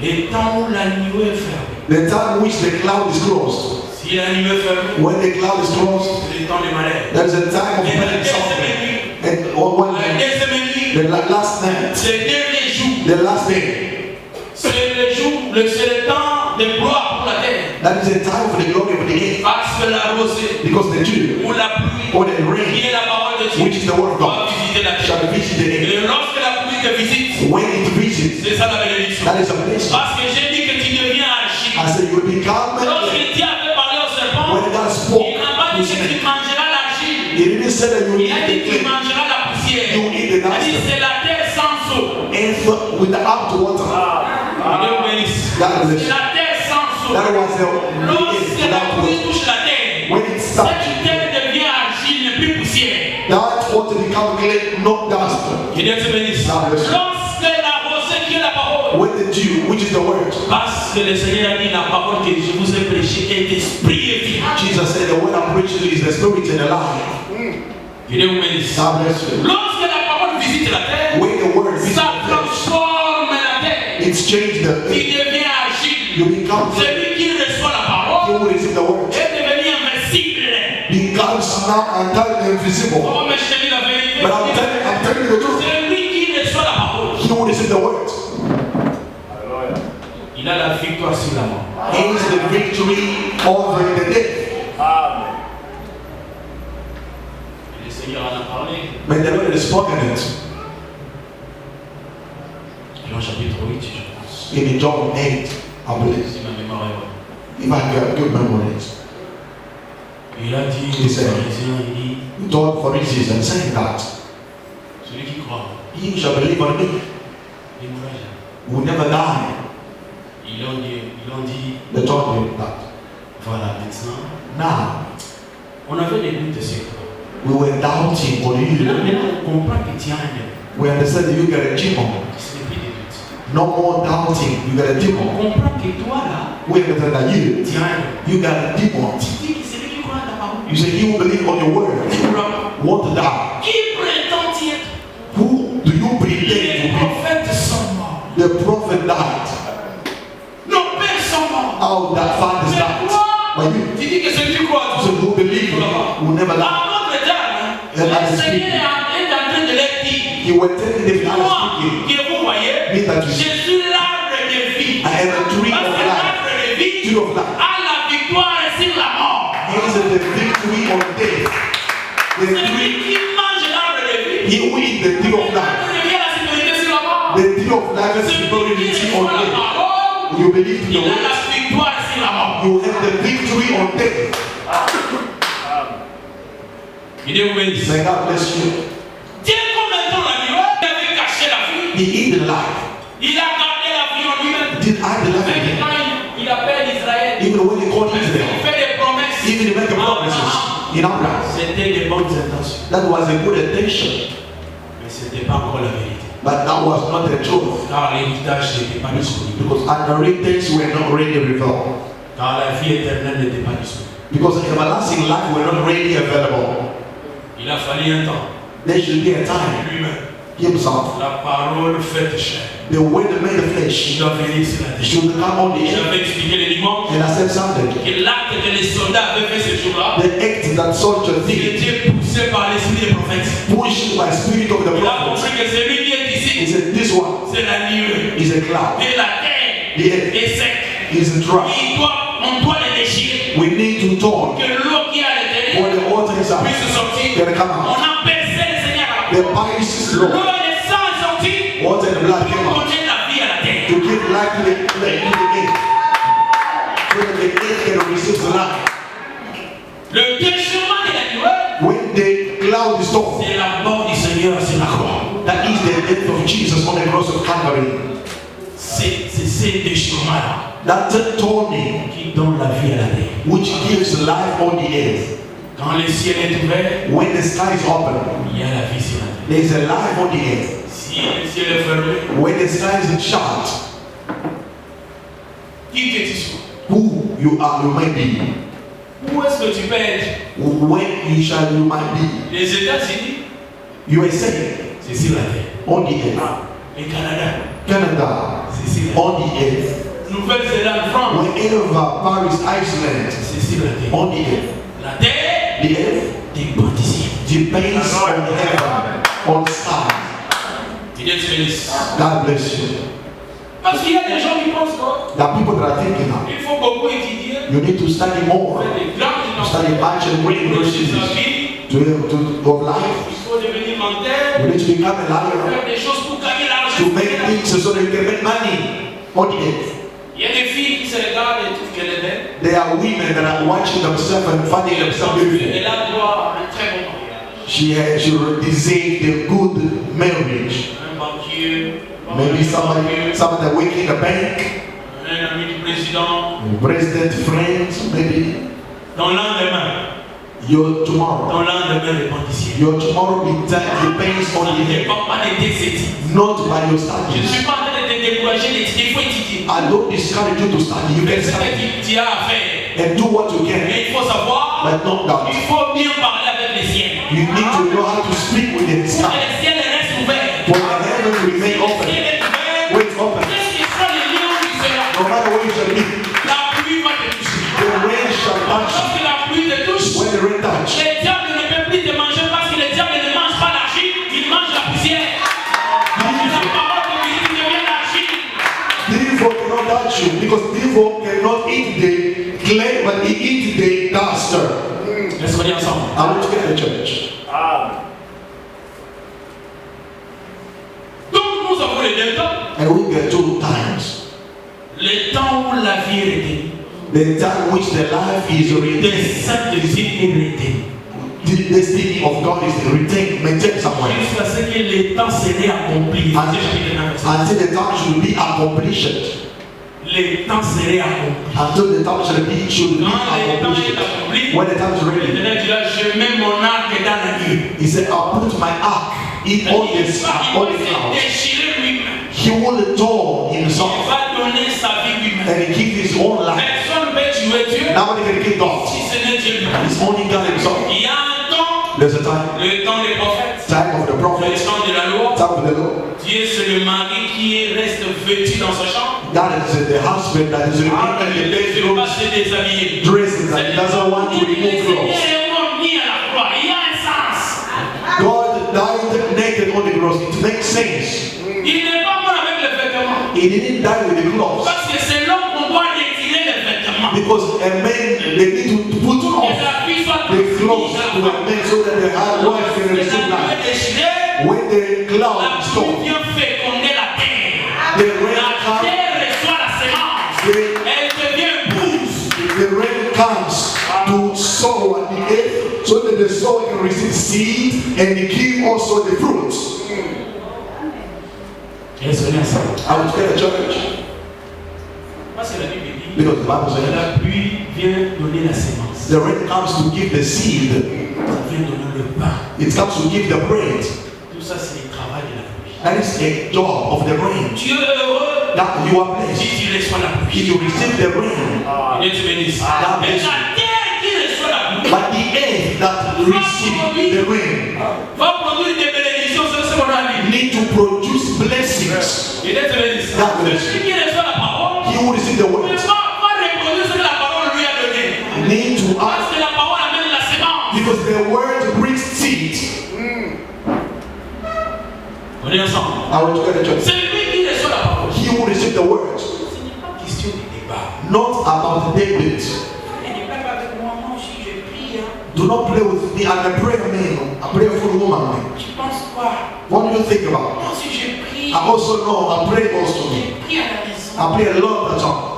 Le temps où la nuée est fermée. the time which the cloud is closed. Si la nuée est fermée, When the cloud is closed, c'est le temps des malheurs. there's a time of Et la pain and deuxième suffering. nuit, And on one la day, deuxième nuit, the last night, c'est le dernier jour. the last day, C'est le jour, c'est le temps de gloire pour la terre. that is a time for the glory of the king. Parce que la rosée Because the dew, ou la pluie, or the rain, qui est la parole de Dieu, which is the word of va God, visiter la terre. shall visit the earth. Et lorsque la pluie te visite, When it visits, c'est ça la bénédiction. that is a blessing. Parce que j'ai dit que tu deviens archi. I said, you will become Lorsque Dieu avait parlé au serpent, when God spoke. il n'a pas dit que tu mangeras l'argile. He didn't say that you will Il a dit eat que tu the clay mangeras la poussière. You eat the Il a dit dust. c'est la terre sans eau. and without water. Dieu vous bénisse. God bless C'est you. la terre sans eau. That was the Lorsque la without pluie water. touche la terre, When it cette started, terre devient argile, n'est plus poussière. that water become clay, not dust. Que Dieu te bénisse. God bless you. Lorsque la rosée qui est la parole, When the dew, which is the word, parce que le Seigneur a dit la parole que je vous ai prêchée est esprit et vie. Jesus said the word I'm preaching to you is the spirit and the life. Que Dieu vous bénisse. God bless you. Lorsque la parole visite la terre, When the word visits ça the flesh, transforme la terre. it's changed the Il earth. devient argile. You become clay. Celui qui reçoit la You parole will receive the word. est devenu invincible. Becomes now entirely invisible. Oh, mais je te dis la vérité. But I'm telling you the truth. Celui qui reçoit la parole, He will receive the word. il a la victoire sur la mort. He is the victory over the death. Et le Seigneur en a parlé. May the Lord has spoken it Jean chapitre 8, je pense. in John 8, I believe. Si ma mémoire est bonne. If I have good memories. Il a dit Il aux sait. pharisiens, il dit, He told Pharisees and saying that celui qui croit, he who shall believe on me il ne mourra jamais. will never die. Ils ont dit, They told him that. voilà, maintenant, Now, on avait des doutes sur toi. we were doubting on Maintenant, you. on comprend que tu as un démon. We understand that you got a demon. Ce n'est plus des doutes. No more doubting. You got a On demon. comprend que toi, là, We understand that you tu as un démon. got a demon. Tu dis que c'est lui qui croit à ta parole. You say he will believe on your word. Tu ne crois pas. Want to die. Qui prétend-il être? Who do you pretend Les to be? prophètes sont morts. The prophet died. Nos pères sont morts. Our that fathers Mais died. toi, But you, tu dis que c'est lui qui croit à so toi. who believe will never die. À notre terme, le Seigneur est en train de leur dire, You were telling them I was moi, speaking. que vous voyez, Me that je you see. suis l'arbre de vie. I am a tree Parce of que life. l'arbre de vie Tree of life. a la victoire sur la mort. He is the victory on death. The Celui tree, qui mange l'arbre de vie, he who eat the tree of life. l'arbre de vie a la sécurité sur la mort. The tree of life is Celui qui security reçoit on la death. parole, You believe in the il a la word. victoire sur la mort. You have the victory on death. Il est obéi. May God bless you. Tiens, combien de temps l'agneau avait caché la vie? He eat the life. Il a gardé la vie en lui-même. Did hide the life in Même him. quand il appelle Israël, Even when he called il Israel. fait des promesses. Even he make a promises in Abraham. C'était des bonnes intentions. That was a good intention. Mais ce n'était pas encore la vérité. But that was not the truth. Car l'héritage n'était pas disponible. Because inheritance were not ready revealed. Car la vie éternelle n'était pas disponible. Because everlasting life were not ready available. Il a fallu un temps. There should be a time. Lui-même. Himself. La parole faite chair. The word made Il flesh doit venir sur la terre. should come on the earth. J'avais expliqué le dimanche And I said something. que l'acte que les soldats avaient fait ce jour-là, The act that soldier il did, était poussé par l'esprit des prophètes. pushed by spirit of the Il a prophet. compris que celui qui est He ici, said, this one c'est la nuée. is a cloud. Et la terre The earth est sec. is dry. On doit les déchirer. We need to talk Que l'eau qui est à for l'intérieur the water is out. puisse sortir. Can come On out. a baissé le Seigneur à la The croix. Bible is L'eau low. et le sang est sorti Water and blood came pour out donner la vie à la terre. to give life to the earth. So that the earth can receive the life. Le déchirement de la nuée, When the cloud is torn, c'est la mort du Seigneur sur la croix. that is the death of Jesus on the cross of Calvary. C'est ces déchirements-là That turning qui donnent la vie à la terre. which gives life on the earth. Quand le ciel est ouvert, When the sky is open, il y a la vie sur la terre. there is a life on the earth. Si le ciel est fermé, When the sky is shut, qui que tu sois, who you are, you might be. où est-ce que tu peux être? When you might be. Les États-Unis, USA, c'est sur la terre. on the earth. Le Canada, Canada, c'est sur la terre. on the earth. Nouvelle-Zélande, France, Wherever Paris, Iceland, c'est sur la terre. on the earth. La terre The earth dépend d'ici. depends on heaven, on stars. Il est bénisse. God bless you. Parce qu'il y a des gens qui pensent que There are people that are thinking now. il faut beaucoup étudier, You need to study more. faire des grandes Study much and great de universities sa vie. of life. Il faut devenir menteur, You need to become a liar faire des choses pour gagner l'argent. to make things so that you can make money on the earth. Il y a des filles qui se regardent et trouvent qu'elle est belle. There are women that are watching themselves and finding themselves beautiful. Elle a droit à un très bon mariage. She deserved a good marriage. Un banquier, Maybe someone that work in the bank, un ami du président. president, friends, maybe Ton lendemain, your tomorrow. ton lendemain dépend d'ici. Your tomorrow depends Ça on ne the earth, dépend pas de tes études. not by your Je ne studies. suis pas en train de te décourager d'étudier, il faut étudier. I don't discourage you to study. You Mais can ce que study tu as à faire. and do what you can, Mais il faut savoir, but not that. il faut bien parler avec les siens. You need to know how to speak with the Pour que sky. les ciels restent ouverts. For the heaven to remain Le open. ciel est ouvert. When it's open, Qu'est-ce qui sera le lieu où tu seras? no matter where you shall be, La pluie va te toucher. the rain shall touch Lorsque la pluie te touche, you. When the rain touch, les diables ne peuvent plus te manger parce que les diables ne mangent pas l'argile, ils mangent la poussière. La parole de Jésus devient l'argile. devil cannot touch you because devil cannot eat the clay, but he eats the dust. Laisse-moi dire ensemble. I want to get the church. Donc nous avons les deux temps. And we get 2 times. Le temps où la vie est retenue The time which the life is Des retained. saints de Dieu est retained. The destiny of God is retained, maintained somewhere. Jusqu'à ce que le temps serait accompli. Until the time should be accomplished. Le temps serait accompli. Until the time should be Quand le temps est accomplished. accompli, When the time is ready. l'Éternel dira, je mets mon arc dans la nuit. He said, I'll put my ark in all Il this, va all the se clouds. déchirer lui-même. He will adore Il himself va donner sa vie lui-même. and he give his own life. Personne ne peut tuer Dieu Nobody can kill God. si ce n'est Dieu lui-même. It's only God himself. Il y a un temps, There's a time. le temps des prophètes, Time of the le prophets. temps de la loi. Time of the Lord. Dieu, c'est le mari qui reste vêtu dans sa chambre. That is the husband that is Ah, remaining in il the ne veut pas bedroom se déshabiller. dresses and he doesn't want to remove clothes. Mis à la croix. Il y a un sens. God died naked on the cross. It makes sense. Il n'est pas mort avec les vêtements. He didn't die with the clothes. Parce que c'est l'homme qu'on doit retirer les vêtements. Because a man, they need to put Que off la vie soit the clothes to a man so that the wife can receive life. déchirée, When the la cloud pluie stops, vient féconder la terre. the rain La comes, terre reçoit la semence. Elle devient épouse. the rain comes to sow at the earth so that the soil can receive seed and give also the fruits. I will tell the church Parce que la Bible dit, because the Bible says la pluie vient donner la semence. the rain comes to give the seed, Ça vient donner le pain. it comes to give the bread. Tout ça, c'est le travail de la pluie. That is a job of the rain. Tu es heureux That you are blessed si tu reçois la if pluie. you receive the rain. Dieu te bénisse. Ah, Mais merci. la terre qui reçoit la pluie But the earth that receives the rain va produire des bénédictions. C'est ce qu'on a dit. need to produce blessings. Et Dieu te bénisse. God bless you. Celui qui reçoit la parole He will receive the ne word. va reproduire ce que la parole lui a donné. Need to Parce ask que la parole amène la semence. because the word brings seed. On est ensemble. I will tell the church. Celui qui reçoit la parole. He will receive the word. Ce n'est pas question de débat. Not about David. Elle n'est pas avec moi. Moi aussi, je prie. Hein. Do not play with me. I'm a prayer man, a prayerful woman. Tu penses quoi? What do you think about? Moi aussi, je prie. I also know I pray also. Je prie à la maison. I pray a lot at all.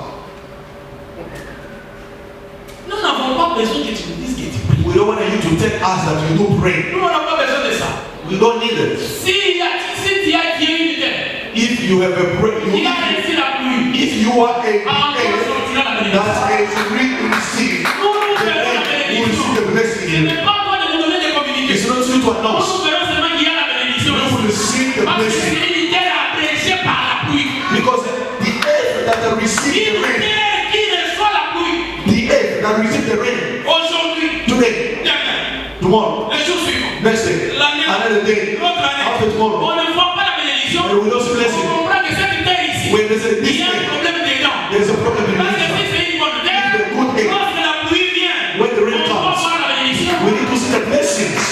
Nous n'avons pas besoin que tu nous dises que tu pries. We don't want you to tell us that you do pray. Nous, on n'a pas besoin de ça. We don't need it. Si tu as Dieu une terre, If you have a prayer, il a reçu la pluie. if you are a prayer Encore sortira la bénédiction. that is really received, Nous, nous the verrons la man will receive bénédiction. the blessing. Ce n'est pas toi de nous donner des communiqués. It's not you to Nous, announce. nous verrons seulement qu'il y a la bénédiction. You will receive the Parce que blessing. c'est une terre appréciée par la pluie. Because the earth that receives the Une rain, terre qui reçoit la pluie. the earth that receives the rain, Aujourd'hui, today, demain, tomorrow, le jour suivant, next day, l'année, another day, l'autre année, after tomorrow, on ne voit pas la bénédiction. and we don't see On blessing. comprend que cette terre ici, When there's a il this y a un day, problème dedans. there's a problem in Parce que the si c'est une bonne terre, If the good thing- lorsque la pluie vient, When the rain on va comes, voir la bénédiction. we need to see the blessings.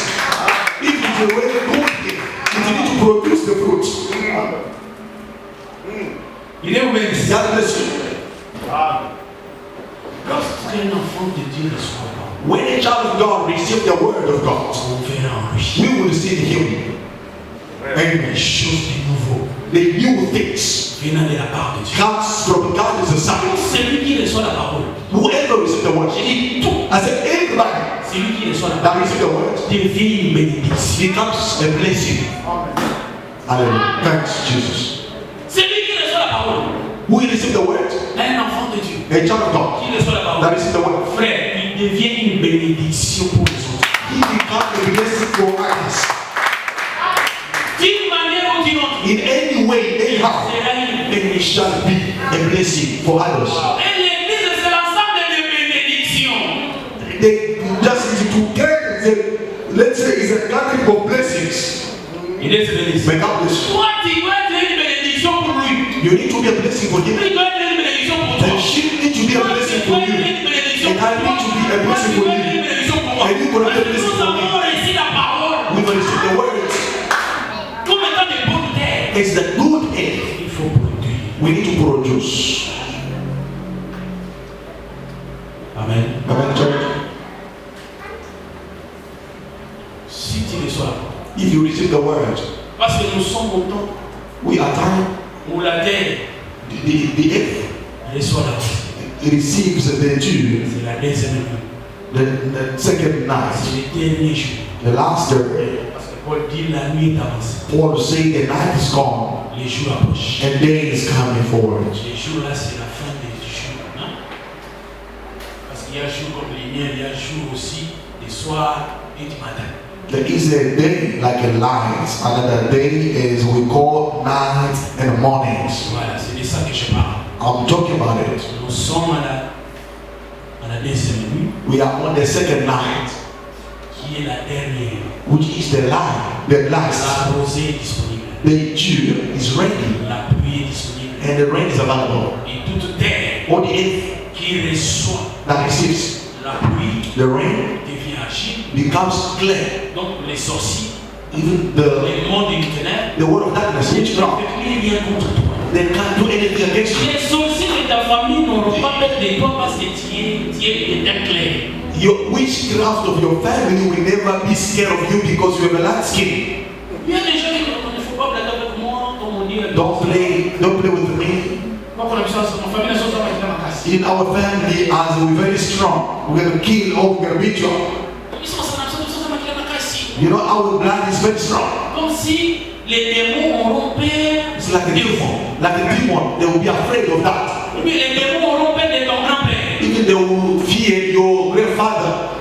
If it's a very good thing, it need to produce the fruits. Il est ouvert ici. God bless you. Lorsqu'un enfant de Dieu reçoit la parole, When a child of God receives the word of God, on verra enrichi. we will see the healing. Amen. Chose de nouveau The new things venant de la part de Dieu. comes from God is a sign. Celui qui reçoit la parole, Whoever receives the word, j'ai dit tout, I said everybody celui qui reçoit la that parole receives the word devient une bénédiction. becomes a blessing. Hallelujah. Thanks, Jesus. Celui qui reçoit la parole, Who receive the word? un enfant de Dieu A child of God qui reçoit la that parole, receives the word. frère, il devient une bénédiction pour les autres. He becomes a blessing for others. D'une manière ou d'une autre, In any way, il anyhow, sera une it bénédiction. shall be a blessing for others. Et l'église, c'est l'ensemble des bénédictions. They just need to get the, let's say, it's a gathering of blessings. Il est bénédiction. May God bless you. Toi, tu dois être une bénédiction pour lui. You need to be a blessing for him. Lui doit être une bénédiction pour toi. And she need to be a Toi, blessing tu for dois être you. une bénédiction And pour I need to be a toi. blessing Toi, tu for dois être you. une bénédiction pour moi. And you gonna be a Parce que blessing nous for me. avons reçu la parole We will receive the word. comme étant des bonnes terres. It's the good air Il faut produire. we need to produce. Amen. Amen, church. Si tu reçois la parole, If you receive the word, parce que nous sommes au temps we are time. où la terre The earth reçoit la parole. he receives the dew, c'est la deuxième nuit. the second night, C'est le dernier jour. the last day. Parce que Paul dit la nuit est avancée. Paul say the night is gone Les jours approchent. and day is coming forward. Les jours là, c'est la fin des jours. Non? Parce qu'il y a jour comme les miens, il y a jour aussi des soirs et du matin. There is a day like a light, another day is we call night and mornings. Voilà, c'est de ça que je parle. I'm talking about it. Nous sommes à la deuxième nuit, We are on the second night, qui est la dernière. which is the light, the last. La rosée est disponible. The dew is ready La pluie est disponible. and the rain is available. Et toute terre On the earth qui reçoit that receives la pluie the rain devient agile. becomes clear. Donc les sorciers, Even les mondes des ténèbres, the word of darkness, ne witchcraft, peuvent rien contre toi. they can't do anything against you. Les sorciers de ta famille n'auront pas peur de toi parce que tu es clair. Your witchcraft of your family will never be scared of you because you have a light skin. Il y a des gens qui disent, il ne faut pas blaguer avec moi, comme on dit. Don't play with me. Moi, pour la mission, ma famille, la chose va être ma casse. In our family, as we're very strong, we're gonna kill or we're gonna beat you up. Ils sont en train de se faire ma casse. You know, our blood is very strong. Comme si les démons auront peur. It's like a demon. Like a demon, they will be afraid of that. Oui, les démons auront peur de ton grand-père. Even they will fear your grandfather.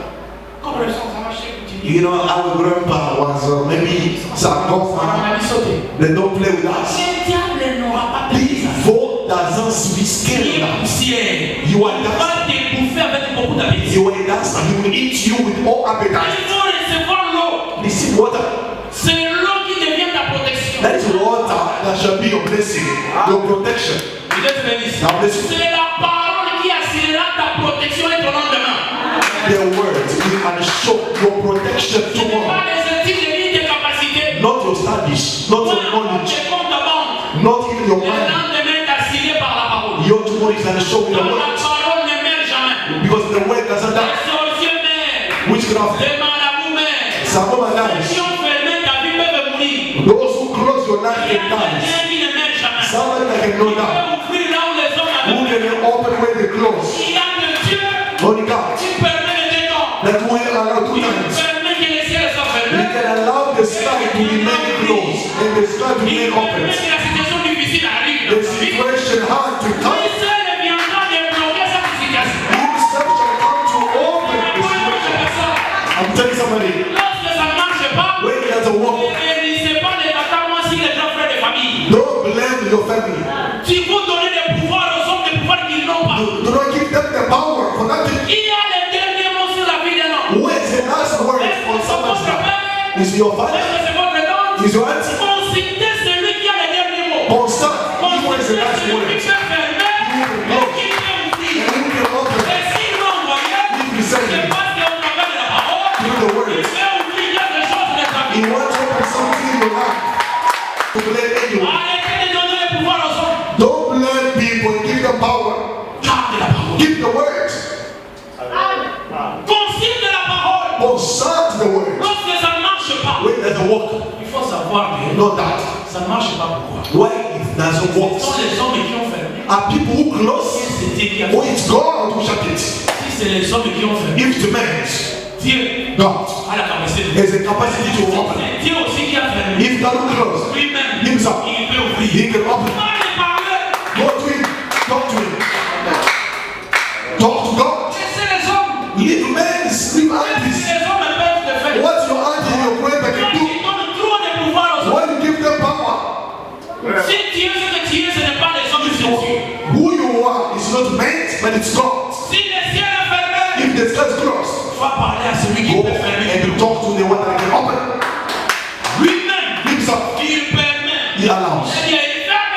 Comme le sang, ça marchait. You know, our grandpa was maybe some governor. They don't play with us. Le diable n'aura pas peur. Devil doesn't be scared Il est of us. poussière. You are Il dust. va te bouffer avec beaucoup d'appétit. You are dust and he will eat you with all appetite. Il faut recevoir l'eau. Receive water. C'est l'eau qui devient ta protection. That is water that shall be your blessing, your protection. Now listen. C'est la parole qui assurera ta protection et ton lendemain. The words will ensure your protection Ce n'est tomorrow. pas les études de vie, tes capacités. Not your studies, not your knowledge, Tes comptes de banque. not even your Le mind. lendemain est assuré par la parole. Your tomorrow is ensured with the Donc la word. parole ne meurt jamais. Because the word doesn't Les die. sorciers meurent. Witchcraft, Les marabouts meurent. some woman Ceux dies. qui ont fermé ta vie peuvent mourir. Those who close your life Il y a can die. quelqu'un qui ne meurt jamais. Somebody that can Il know that. peut ouvrir là où les hommes Who avaient. can open where they close. Il y a que Dieu Only God. qui permet les décors. That will allow two Il times. permet que les ciels soient He fermés. can allow the sky to remain closed and the sky to Il remain permet open. que la situation difficile arrive The dans ta vie. situation hard to come. Lui seul viendra débloquer cette situation. Himself shall come to open La the parole situation. de ça. I'm telling somebody, Lorsque ça ne marche pas, when it doesn't work, ne bénissez pas les attaquants si les grands frères de famille. don't blame your family. Si vous donnez des pouvoirs aux hommes, des pouvoirs qu'ils n'ont pas. Do not give them the power for nothing. Il y a les derniers mots sur la vie d'un homme. Who is the last word Est-ce on que c'est someone's votre life? père? Is your Est-ce father? que c'est votre tante? Is your auntie? Consultez celui qui a les derniers mots. Constant. He was the Consultez last celui word. qui peut fermer et qui peut ouvrir. And who can open Et sinon, voyez, if you send c'est him parce qu'on travers de la parole, through the il words? fait ouvrir quelque chose de ta He vie. wants to open something in your life to blame anyone. Arrêtez de donner le pouvoir aux hommes. Don't blame people and give them power. Garde la parole. Give the words. Consulte la parole. Consult the words. Lorsque ça ne marche pas, When it doesn't work, il faut savoir que know that. ça ne marche pas pourquoi. Why it doesn't work? Ce sont les hommes qui ont fermé. Are people who close? C'est Dieu qui a Or fait. it's God who shut it? Si c'est les hommes qui ont fermé, If the man, Dieu God, a la capacité de has a capacity to open. C'est Dieu aussi qui a fermé. If God who close, Lui-même, himself, il peut ouvrir. he can open. Pas les parler. Go to him. Talk to him. Talk to God. Laissez les hommes. Leave men, leave Même aunties. si les hommes peuvent te faire. What your auntie and your grandpa Toi can qui do, donnes trop de pouvoir aux hommes. why you give them power? Si Dieu ce que tu es, ce n'est pas les hommes, If c'est you, Dieu. who you are is not meant, but it's God. Si le ciel est fermé, If the sky is closed, va parler à celui qui go peut fermer. and you talk to the one that can open. Lui-même, Himself, il permet. he allows. C'est-à-dire, il ferme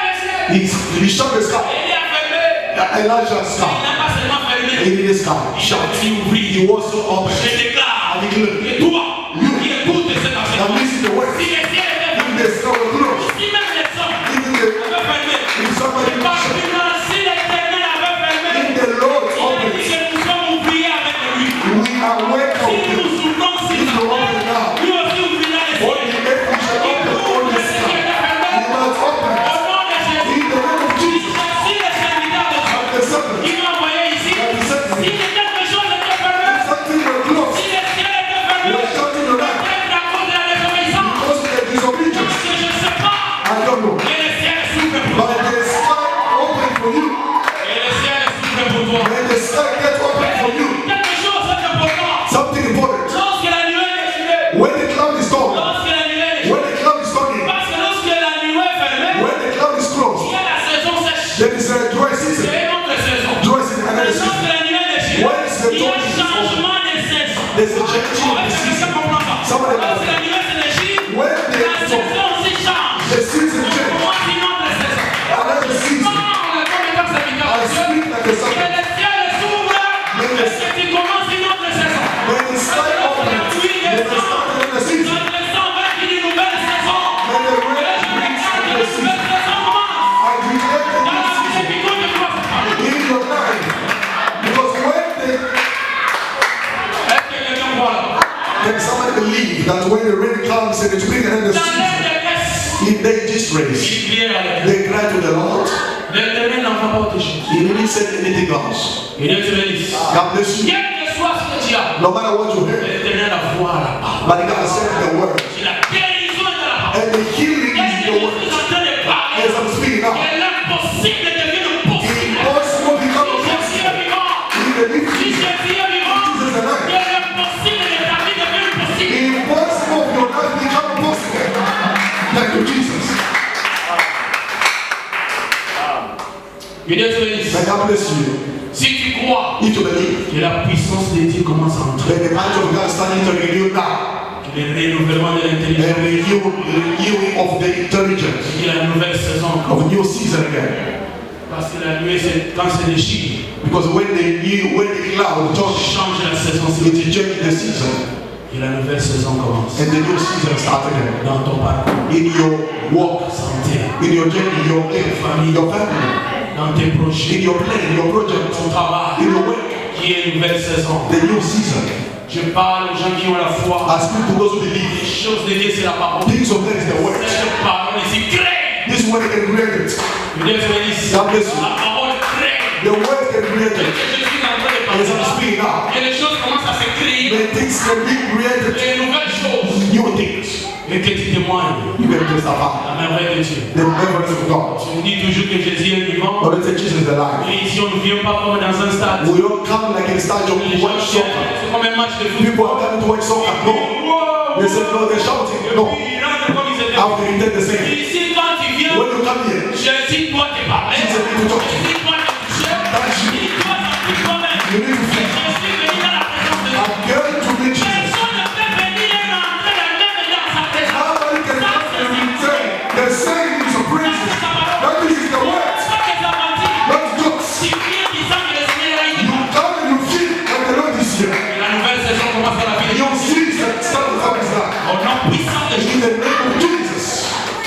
les ciels. He shut the sky. Il a fermé. Elijah's Il sky. n'a pas seulement fermé. In the sky. Il a aussi ouvert. He was so open. Je déclare I declare. que toi, qui écoutes cet Now enseignement, listen to the word. si le ciel est If fermé, the sky was closed, si même les hommes even the, avaient fermé, if somebody c'est parce que si l'éternel avait fermé, if the Lord il a dit opens, que nous sommes oubliés avec lui. we are Si welcome. nous souffrons sur If la you open terre, now, lui aussi ouvrira les all cieux. the earth we shall Il open, all ouvre the les cieux sky. qui étaient fermés. He must open. Au nom de Jésus, In the name of il Jesus, choisit les serviteurs de Dieu. and the serpent, Il m'a envoyé ici Can somebody believe that when the rain comes and it's bring another Dans season, leur détresse, in their distress, ils crièrent à l'Éternel. they cry to the Lord? L'Éternel n'envoie pas autre chose. He didn't say anything else. Et Dieu te bénisse. God bless you. Quel que soit ce que tu as, No matter what you hear, l'Éternel a foi à la parole. but God said the word. Et la guérison est dans la parole. And the healing is in Qu'est-ce the que je word. suis en train de parler? As I'm speaking now, Que l'impossible devienne possible. impossible become Si Jésus est vivant, in the si living. Jésus est vivant, Jesus is alive. que l'impossible de ta vie devienne possible. The impossible of your life become possible. Thank you, Jesus. Que Dieu te bénisse. May God bless you. Si tu crois If you believe, que la puissance de Dieu commence à entrer, then the might of God is starting to renew now. que le renouvellement de l'intelligence, And renewing of the intelligence que la nouvelle saison of commence. a new season again. Parce que la nuée, c'est quand c'est le chiffre, Because when the cloud touch, change la saison, it will change the season. et la nouvelle saison commence. And the new season start again. Dans ton parcours, In your walk, santé, in your journey, your life, your family, dans tes projets, in your plan, your project, ton travail, in your work, qui est une nouvelle saison. the new season. Je parle aux gens qui ont la foi. I speak to those who Les believe. choses de Dieu, c'est la parole. Things of God is the word. Cette parole ici crée. This word can create it. Que Dieu te bénisse. God bless you. La parole crée. The word can create Que it. je suis en train de As parler I'm là, speaking now, que les choses commencent à se créer. the things can be created. Les nouvelles choses. New things. Et que tu témoignes You can testify. la merveille de Dieu. The reverence of God. Tu me dis toujours que Jésus est vivant. But let's say Jesus is alive. Et ici, on ne vient pas comme dans un stade. We don't come like in stadium Les to gens watch viennent, soccer. c'est comme un match de foot. People are coming to watch soccer. No. Wow! They say no, they're shouting. No. Ils rentrent comme ils étaient. How can you take the same? Ici, quand tu viens, When you come here, Jésus doit te parler. Jesus need to talk to you. Jésus doit te toucher. Il doit t'appuyer toi-même. You need to Je feel. suis venu dans la présence de Dieu. I'm going to meet Jesus. Personne ne peut venir et rentrer la même dans sa présence. Nobody can come and return. The same is a prison. That is the word. Pas que ça m'a dit. Not jokes. Tu viens disant que le Seigneur est You vivant. come and you feel that the Lord is here. Et la nouvelle saison commence à la vie de You see that something happens now. Au nom puissant de Jésus. In the name of Jesus.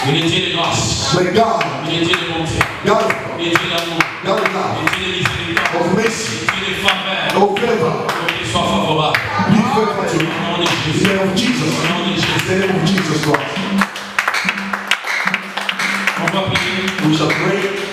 Il est Dieu de grâce. May God, Il est Dieu de bonté. God, Il est Dieu d'amour. God Il of love, est Dieu de miséricorde. of mercy, Il est Dieu de faveur. of favor, Qu'il soit favorable. be faithful to Au you. nom de In Jésus. the name of Jesus. Au nom de In Jésus. the name of Jesus Christ. On va prier. We shall pray.